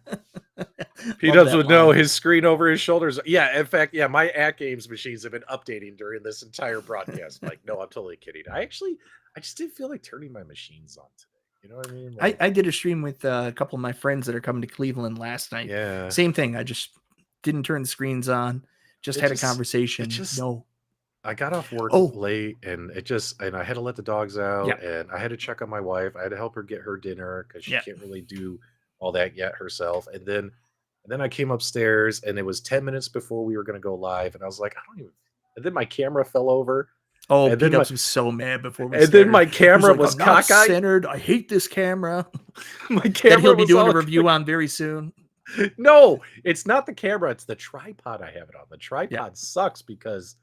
P-Dubs would know his screen over his shoulders. Yeah, in fact, yeah, my At Games machines have been updating during this entire broadcast. Like, no, I'm totally kidding. I just didn't feel like turning my machines on today. You know what I mean? Like,
I did a stream with a couple of my friends that are coming to Cleveland last night.
yeah.
Same thing. I just didn't turn the screens on. Just had a conversation. No.
I got off work late and and I had to let the dogs out and I had to check on my wife. I had to help her get her dinner because she can't really do all that yet herself. And then I came upstairs and it was 10 minutes before we were going to go live. And I was like, and then my camera fell over.
Oh, and P-Dubs was so mad before we
started. Then my camera was cockeyed.
Centered. I hate this camera.
My camera
that he'll be doing a review on very soon.
No, it's not the camera. It's the tripod I have it on. The tripod sucks because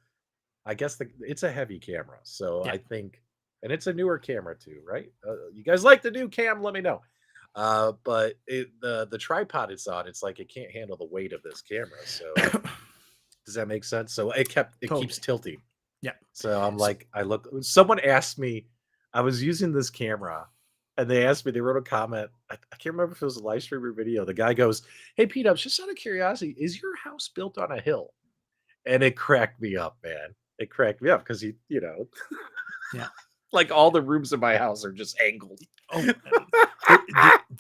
I guess it's a heavy camera. So I think, and it's a newer camera too, right? You guys like the new cam? Let me know. But the tripod it's on, it's like it can't handle the weight of this camera. So does that make sense? So it keeps tilting.
Yeah.
So I'm like, someone asked me, I was using this camera and they asked me, they wrote a comment. I can't remember if it was a live stream or video. The guy goes, "Hey, P-Dubs, just out of curiosity, is your house built on a hill?" And it cracked me up, man. It cracked me up because
yeah,
like all the rooms in my house are just angled.
Oh,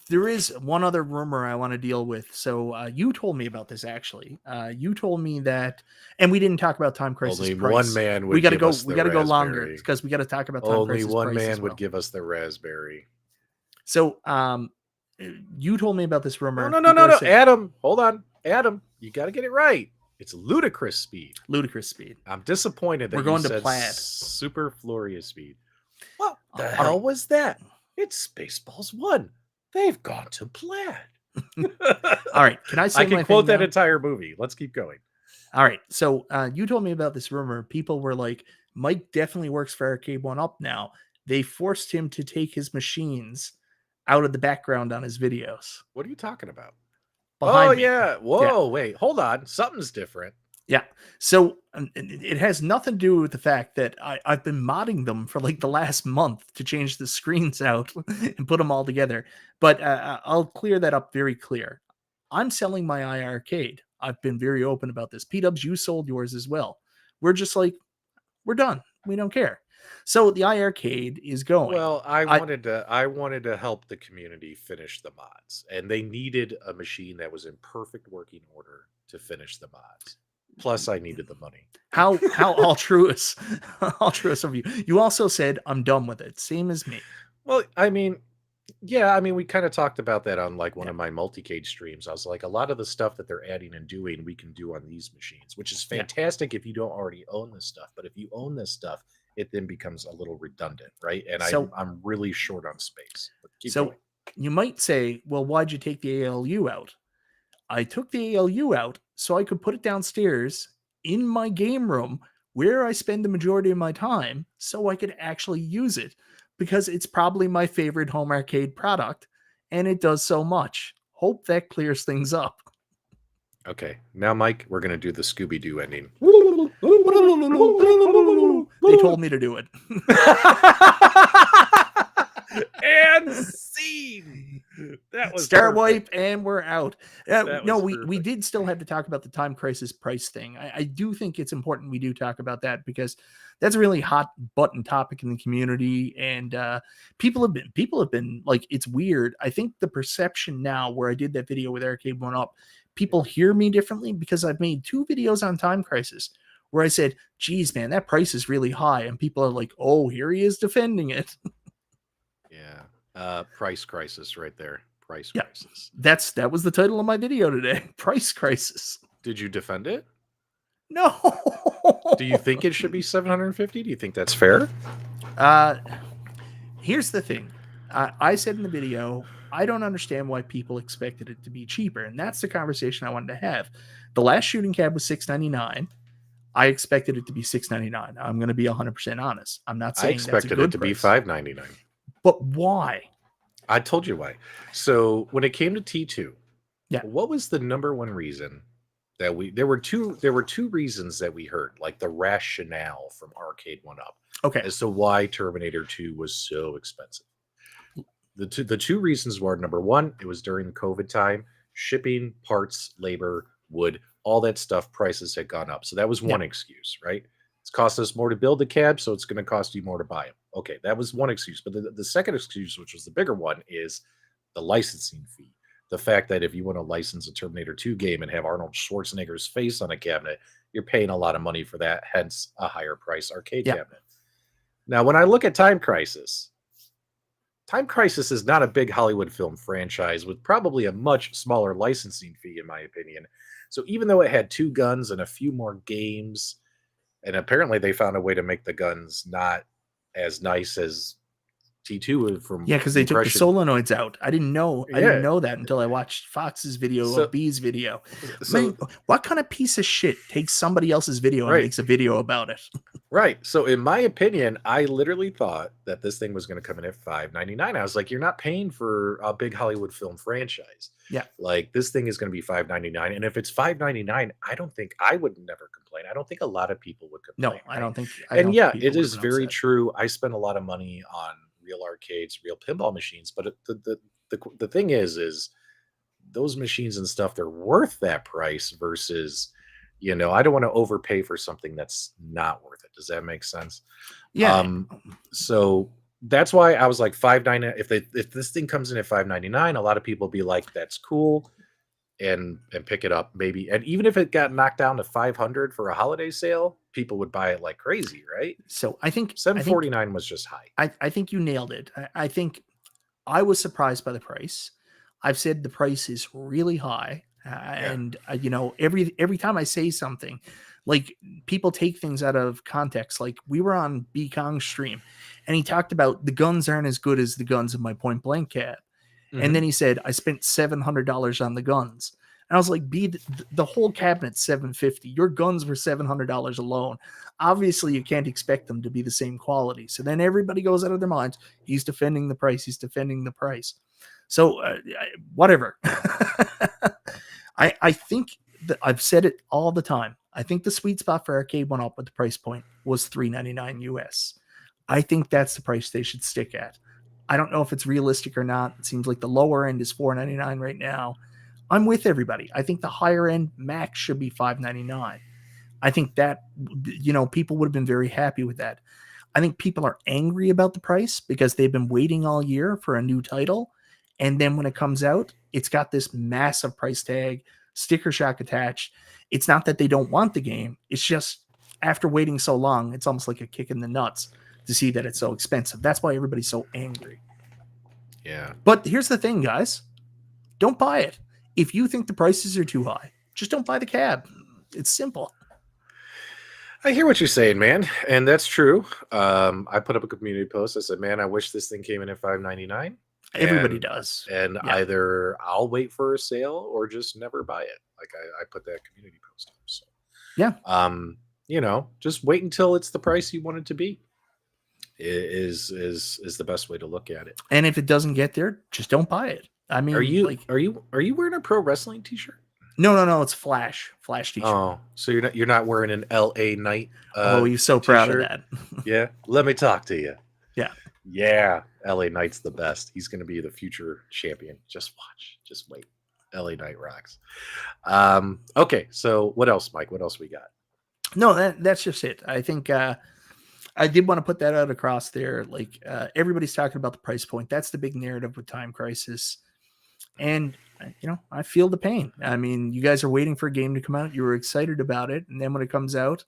there is one other rumor I want to deal with. So you told me about this actually. You told me that, and we didn't talk about Time Crisis.
Only
price.
one man would.
We got to go.
We got to
go longer because we got to talk about Time
Only
Crisis.
One
price
man would give us the raspberry.
So you told me about this rumor.
No. Adam, hold on. Adam, you got to get it right. It's ludicrous speed.
Ludicrous speed.
I'm disappointed that
we're going
you
to
said
Plaid.
Superfluous speed. What the hell was that? It's Spaceballs 1. They've gone to Plaid.
All right. Can I say
I can quote that entire movie. Let's keep going.
All right. So you told me about this rumor. People were like, Mike definitely works for Arcade 1-Up now. They forced him to take his machines out of the background on his videos.
What are you talking about?
Behind me.
Yeah. Whoa, wait. Hold on. Something's different.
Yeah. So it has nothing to do with the fact that I've been modding them for like the last month to change the screens out and put them all together. But I'll clear that up very clear. I'm selling my iArcade. I've been very open about this. P-Dubs, you sold yours as well. We're just like, we're done. We don't care. So the iArcade is going.
Well, I wanted to help the community finish the mods, and they needed a machine that was in perfect working order to finish the mods. Plus, I needed the money.
How altruist of you. You also said, I'm done with it. Same as me.
Well, I mean, yeah, we kind of talked about that on like one of my multi-cage streams. I was like, a lot of the stuff that they're adding and doing, we can do on these machines, which is fantastic if you don't already own this stuff. But if you own this stuff, it then becomes a little redundant, right? And I'm really short on space. But keep going.
You might say, well, why'd you take the ALU out? I took the ALU out so I could put it downstairs in my game room where I spend the majority of my time so I could actually use it because it's probably my favorite home arcade product and it does so much. Hope that clears things up.
Okay, now, Mike, we're going to do the Scooby-Doo ending.
They told me to do it.
And scene. That was
Star
perfect.
wipe, and we're out. No, we
perfect.
did still have to talk about the Time Crisis price thing. I do think it's important we do talk about that because that's a really hot button topic in the community, and people have been like, it's weird. I think the perception now, where I did that video with Arcade One Up, people hear me differently because I've made 2 videos on Time Crisis where I said, "Geez, man, that price is really high," and people are like, "Oh, here he is defending it."
Yeah. Price crisis right there. Price
Yeah.
crisis.
That was the title of my video today. Price crisis.
Did you defend it?
No.
Do you think it should be 750? Do you think that's fair?
Here's the thing. I said in the video, I don't understand why people expected it to be cheaper, and that's the conversation I wanted to have. The last shooting cab was $699. I expected it to be $699. I'm going to be 100% honest. I'm not
I
saying
expected
that's a
it to
good
be
price.
$599.
But why?
I told you why. So when it came to T2,
Yeah.
what was the number one reason that there were two reasons that we heard, like the rationale from Arcade One Up,
Okay.
as to why Terminator 2 was so expensive. The two reasons were, number one, it was during the COVID time, shipping, parts, labor, wood, all that stuff, prices had gone up. So that was one excuse, right? It's cost us more to build the cab, so it's going to cost you more to buy them. Okay, that was one excuse. But the second excuse, which was the bigger one, is the licensing fee. The fact that if you want to license a Terminator 2 game and have Arnold Schwarzenegger's face on a cabinet, you're paying a lot of money for that, hence a higher price arcade cabinet. Now, when I look at Time Crisis is not a big Hollywood film franchise with probably a much smaller licensing fee, in my opinion. So even though it had 2 guns and a few more games, and apparently they found a way to make the guns not as nice as T2 from
because they took the solenoids out. I didn't know that until I watched Fox's video or B's video. Man, what kind of piece of shit takes somebody else's video and makes a video about it?
Right. So in my opinion, I literally thought that this thing was going to come in at $599. I was like, you're not paying for a big Hollywood film franchise.
Yeah.
Like, this thing is going to be $599. And if it's $599, I would never complain. I don't think a lot of people would complain.
No, I don't think.
It is very true. I spend a lot of money on real arcades, real pinball machines. But the thing is those machines and stuff, they're worth that price versus, I don't want to overpay for something that's not worth it. Does that make sense?
Yeah.
So that's why I was like $599. If this thing comes in at $599, a lot of people be like, that's cool, and pick it up maybe. And even if it got knocked down to $500 for a holiday sale, people would buy it like crazy, right?
So I think
$749 was just high.
I think you nailed it. I think I was surprised by the price. I've said the price is really high. And every time I say something, like, people take things out of context. Like, we were on B Kong's stream and he talked about the guns aren't as good as the guns of my point blank cab. Mm-hmm. And then he said, I spent $700 on the guns. And I was like, B, the whole cabinet's $750. Your guns were $700 alone. Obviously, you can't expect them to be the same quality. So then everybody goes out of their minds. He's defending the price. He's defending the price. So whatever. I think that I've said it all the time. I think the sweet spot for Arcade One Up at the price point was $399 US. I think that's the price they should stick at. I don't know if it's realistic or not. It seems like the lower end is $499 right now. I'm with everybody. I think the higher end max should be $599. I think that, people would have been very happy with that. I think people are angry about the price because they've been waiting all year for a new title. And then when it comes out, it's got this massive price tag, sticker shock attached. It's not that they don't want the game. It's just, after waiting so long, it's almost like a kick in the nuts to see that it's so expensive. That's why everybody's so angry.
Yeah.
But here's the thing, guys. Don't buy it. If you think the prices are too high, just don't buy the cab. It's simple.
I hear what you're saying, man. And that's true. I put up a community post. I said, man, I wish this thing came in at $599.
Everybody
and
does.
and
Yeah.
either I'll wait for a sale or just never buy it. Like I put that community post up. So
Yeah.
just wait until it's the price you want it to be. Is the best way to look at it.
And if it doesn't get there, just don't buy it. I
Are
mean,
you
like,
are you are you wearing a pro wrestling t-shirt?
no, it's Flash t-shirt.
Oh, so you're not wearing an LA Knight
Oh, he's so proud of
t-shirt?
that.
Yeah. Let me talk to you.
Yeah.
Yeah, LA Knight's the best. He's going to be the future champion. Just watch. Just wait. LA Knight rocks. Okay, so what else, Mike? What else we got?
No, that's just it. I think I did want to put that out across there. Like everybody's talking about the price point. That's the big narrative with Time Crisis. And I feel the pain. I mean, you guys are waiting for a game to come out. You were excited about it, and then when it comes out,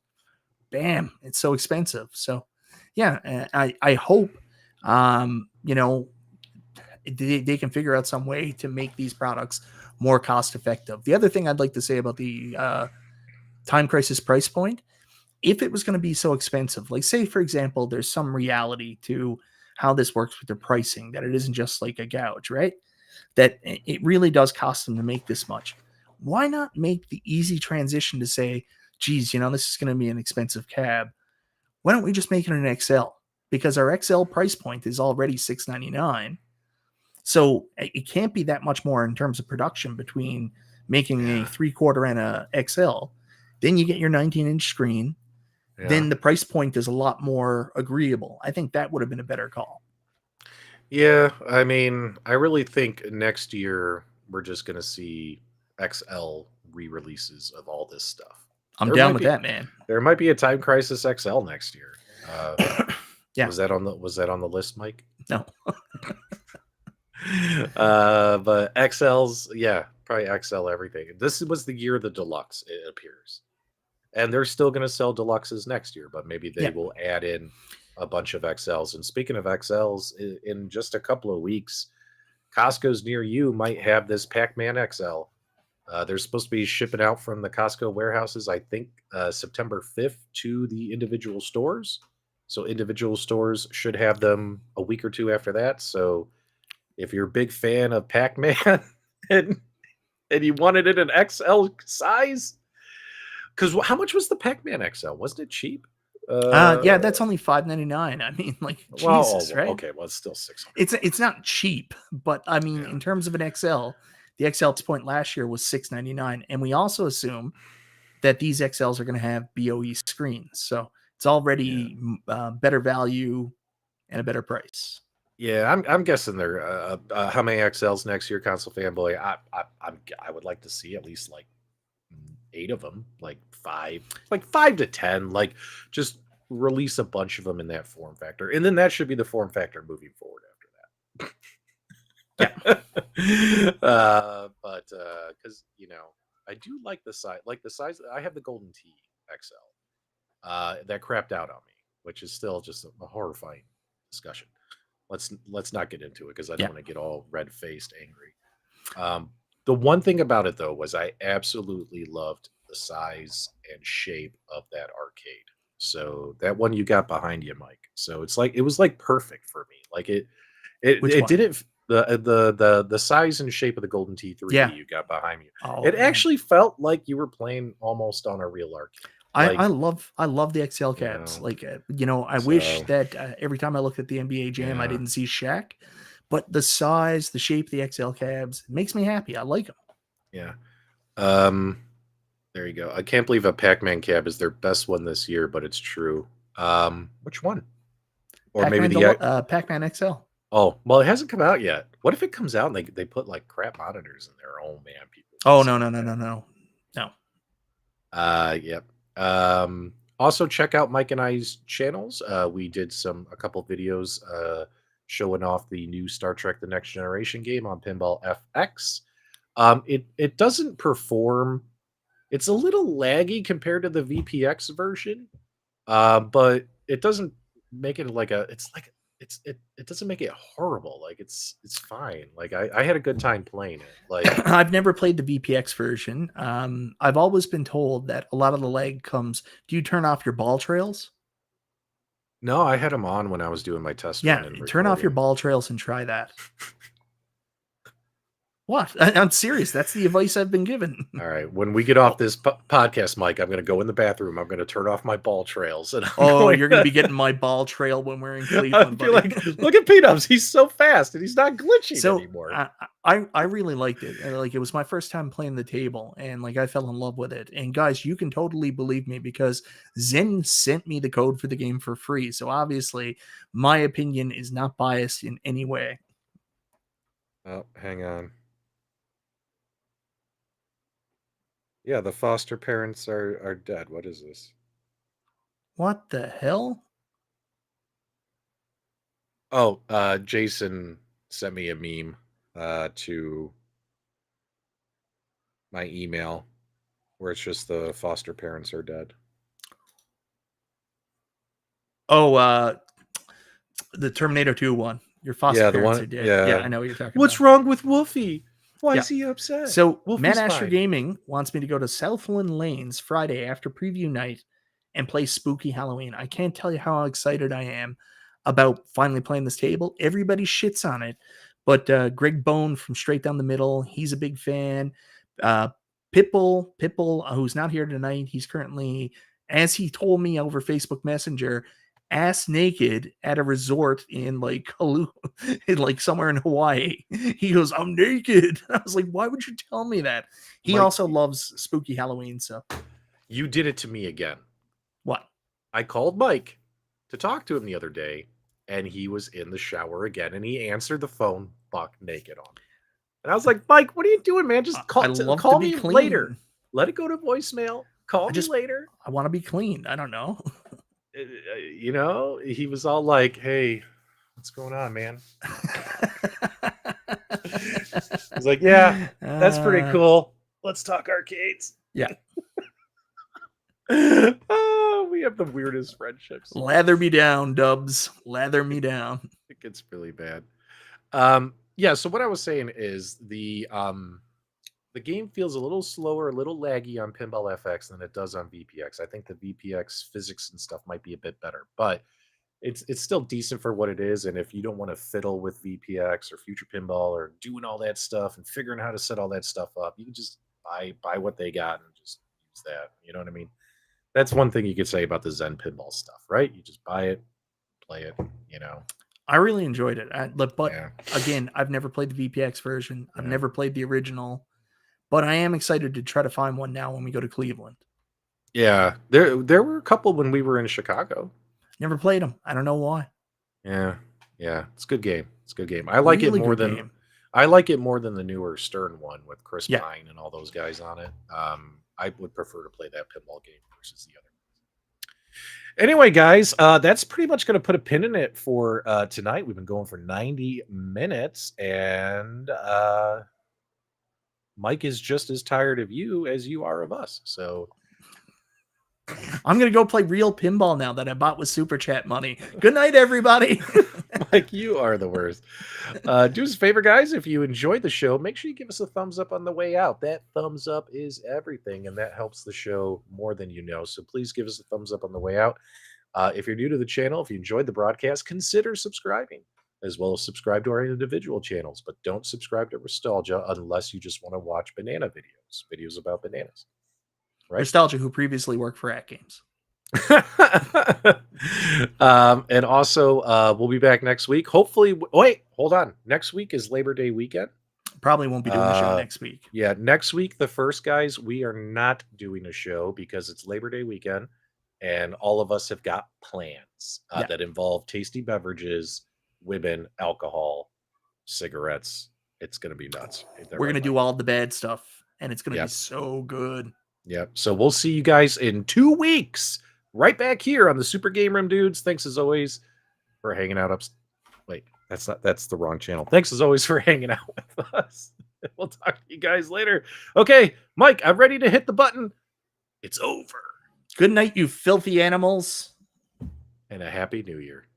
bam, it's so expensive. So, yeah, I hope they can figure out some way to make these products more cost effective. The other thing I'd like to say about the Time Crisis price point, if it was going to be so expensive, like say for example, there's some reality to how this works with the pricing, that it isn't just like a gouge, right? That it really does cost them to make this much. Why not make the easy transition to say, geez, this is going to be an expensive cab. Why don't we just make it an XL? Because our XL price point is already $699. So it can't be that much more in terms of production between making a 3/4 and a XL. Then you get your 19-inch screen.
Yeah.
Then the price point is a lot more agreeable. I think that would have been a better call.
Yeah, I mean, I really think next year we're just going to see XL re-releases of all this stuff.
I'm down with that, man.
There might be a Time Crisis XL next year.
Yeah.
Was that on the list, Mike?
No.
But XLs, yeah, probably XL everything. This was the year of the deluxe, it appears. And they're still going to sell deluxes next year, but maybe they will add in a bunch of XLs. And speaking of XLs, in just a couple of weeks, Costco's near you might have this Pac-Man XL. They're supposed to be shipping out from the Costco warehouses, I think, September 5th to the individual stores. So individual stores should have them a week or two after that. So if you're a big fan of Pac-Man and you wanted it in XL size, because how much was the Pac-Man XL? Wasn't it cheap?
Yeah, that's only $599. I mean, like, Jesus, right?
Okay, well, it's still $600.
It's not cheap, but I mean, in terms of an XL, the XL point last year was $699, and we also assume that these XLs are going to have BOE screens, so it's already better value and a better price.
Yeah, I'm guessing they're how many XLs next year, Console Fanboy? I would like to see at least like 8 of them, like 5 to 10, like just release a bunch of them in that form factor, and then that should be the form factor moving forward after that. But because I do like the size, I have the Golden Tee XL that crapped out on me, which is still just a horrifying discussion. Let's not get into it because I don't want to get all red-faced angry. The one thing about it, though, was I absolutely loved the size and shape of that arcade. So that one you got behind you, Mike. So it was like perfect for me. Like it didn't the size and shape of the Golden T3 you got behind you. It actually felt like you were playing almost on a real arcade.
I love the XL cabs. I wish that every time I looked at the NBA Jam, I didn't see Shaq. But the size, the shape of the XL cabs makes me happy. I like them.
Yeah. There you go. I can't believe a Pac-Man cab is their best one this year, but it's true. Which one? Or
Pac-Man
maybe
Pac-Man XL.
Oh, well, it hasn't come out yet. What if it comes out and they put like crap monitors in there? Oh man, people.
Oh no.
Yep. Also check out Mike and I's channels. We did a couple videos showing off the new Star Trek The Next Generation game on Pinball FX. It doesn't perform. It's a little laggy compared to the VPX version. But it doesn't make it it doesn't make it horrible. Like it's fine. Like I had a good time playing it. Like
I've never played the VPX version. I've always been told that a lot of the lag comes. Do you turn off your ball trails?
No, I had them on when I was doing my test.
Yeah, turn off your ball trails and try that. What? I'm serious. That's the advice I've been given.
All right. When we get off this podcast, Mike, I'm going to go in the bathroom. I'm going to turn off my ball trails, and I'm
Oh,
going
you're going to be getting my ball trail when we're in
I
Cleveland,
feel
buddy.
like, look at P-Dubs. He's so fast, and he's not glitching
So
anymore.
I really liked it. Like, it was my first time playing the table, and like I fell in love with it. And guys, you can totally believe me because Zen sent me the code for the game for free. So obviously, my opinion is not biased in any way.
Oh, hang on. Yeah, the foster parents are dead. What is this?
What the hell?
Oh, Jason sent me a meme to my email where it's just the foster parents are dead.
Oh, the Terminator 2 one. Your foster parents are dead. Yeah, I know what you're talking
What's
about.
wrong with Wolfie? Why is he upset?
So
Wolfie's
Matt Asher
fine.
Gaming wants me to go to Southland Lanes Friday after preview night and play Spooky Halloween. I can't tell you how excited I am about finally playing this table. Everybody shits on it, but Greg Bone from Straight Down the Middle, he's a big fan. Pitbull, who's not here tonight, he's currently, as he told me over Facebook Messenger, ass naked at a resort in like in like somewhere in Hawaii. He goes, "I'm naked." I was like, "Why would you tell me that?" He
Mike,
also loves Spooky Halloween. So
you did it to me again.
what?
I called Mike to talk to him the other day, and he was in the shower again, and he answered the phone buck naked on me. And I was like, Mike, what are you doing, man? Just call me later. Let it go to voicemail. Call me later.
I want to be clean. I don't know.
You know, he was all like, "Hey, what's going on, man?" He's like, "Yeah, that's pretty cool. Let's talk arcades."
Yeah.
Oh, we have the weirdest friendships.
Lather me down, Dubs. Lather me down.
It gets really bad. Yeah, so what I was saying is the game feels a little slower, a little laggy on Pinball FX than it does on VPX. I think the VPX physics and stuff might be a bit better, but it's still decent for what it is. And if you don't want to fiddle with VPX or Future Pinball or doing all that stuff and figuring out how to set all that stuff up, you can just buy what they got and just use that. You know what I mean? That's one thing you could say about the Zen Pinball stuff, right? You just buy it, play it, you know.
I really enjoyed it. But again, I've never played the VPX version. I've never played the original. But I am excited to try to find one now when we go to Cleveland.
Yeah, there were a couple when we were in Chicago.
Never played them. I don't know why.
Yeah, it's a good game. It's a good game. I like it more than the newer Stern one with Chris Pine and all those guys on it. I would prefer to play that pinball game versus the other. Anyway, guys, that's pretty much going to put a pin in it for tonight. We've been going for 90 minutes, and Mike is just as tired of you as you are of us. So
I'm going to go play real pinball now that I bought with Super Chat money. Good night, everybody.
Mike, you are the worst. Do us a favor, guys. If you enjoyed the show, make sure you give us a thumbs up on the way out. That thumbs up is everything, and that helps the show more than you know. So please give us a thumbs up on the way out. If you're new to the channel, if you enjoyed the broadcast, consider subscribing, as well as subscribe to our individual channels. But don't subscribe to Nostalgia unless you just want to watch banana videos about bananas.
Right? Nostalgia, who previously worked for At Games.
And also, we'll be back next week. Hopefully, wait, hold on. Next week is Labor Day weekend.
Probably won't be doing a show next week.
Yeah, next week, the first, guys, we are not doing a show because it's Labor Day weekend, and all of us have got plans that involve tasty beverages, women, alcohol, cigarettes. It's going to be nuts.
We're going to do all the bad stuff, and it's going to be so good.
Yep. So we'll see you guys in 2 weeks, right back here on the Super Game Room, dudes. Thanks as always for hanging out. Wait, that's the wrong channel. Thanks as always for hanging out with us. We'll talk to you guys later. Okay, Mike, I'm ready to hit the button. It's over.
Good night, you filthy animals.
And a happy new year.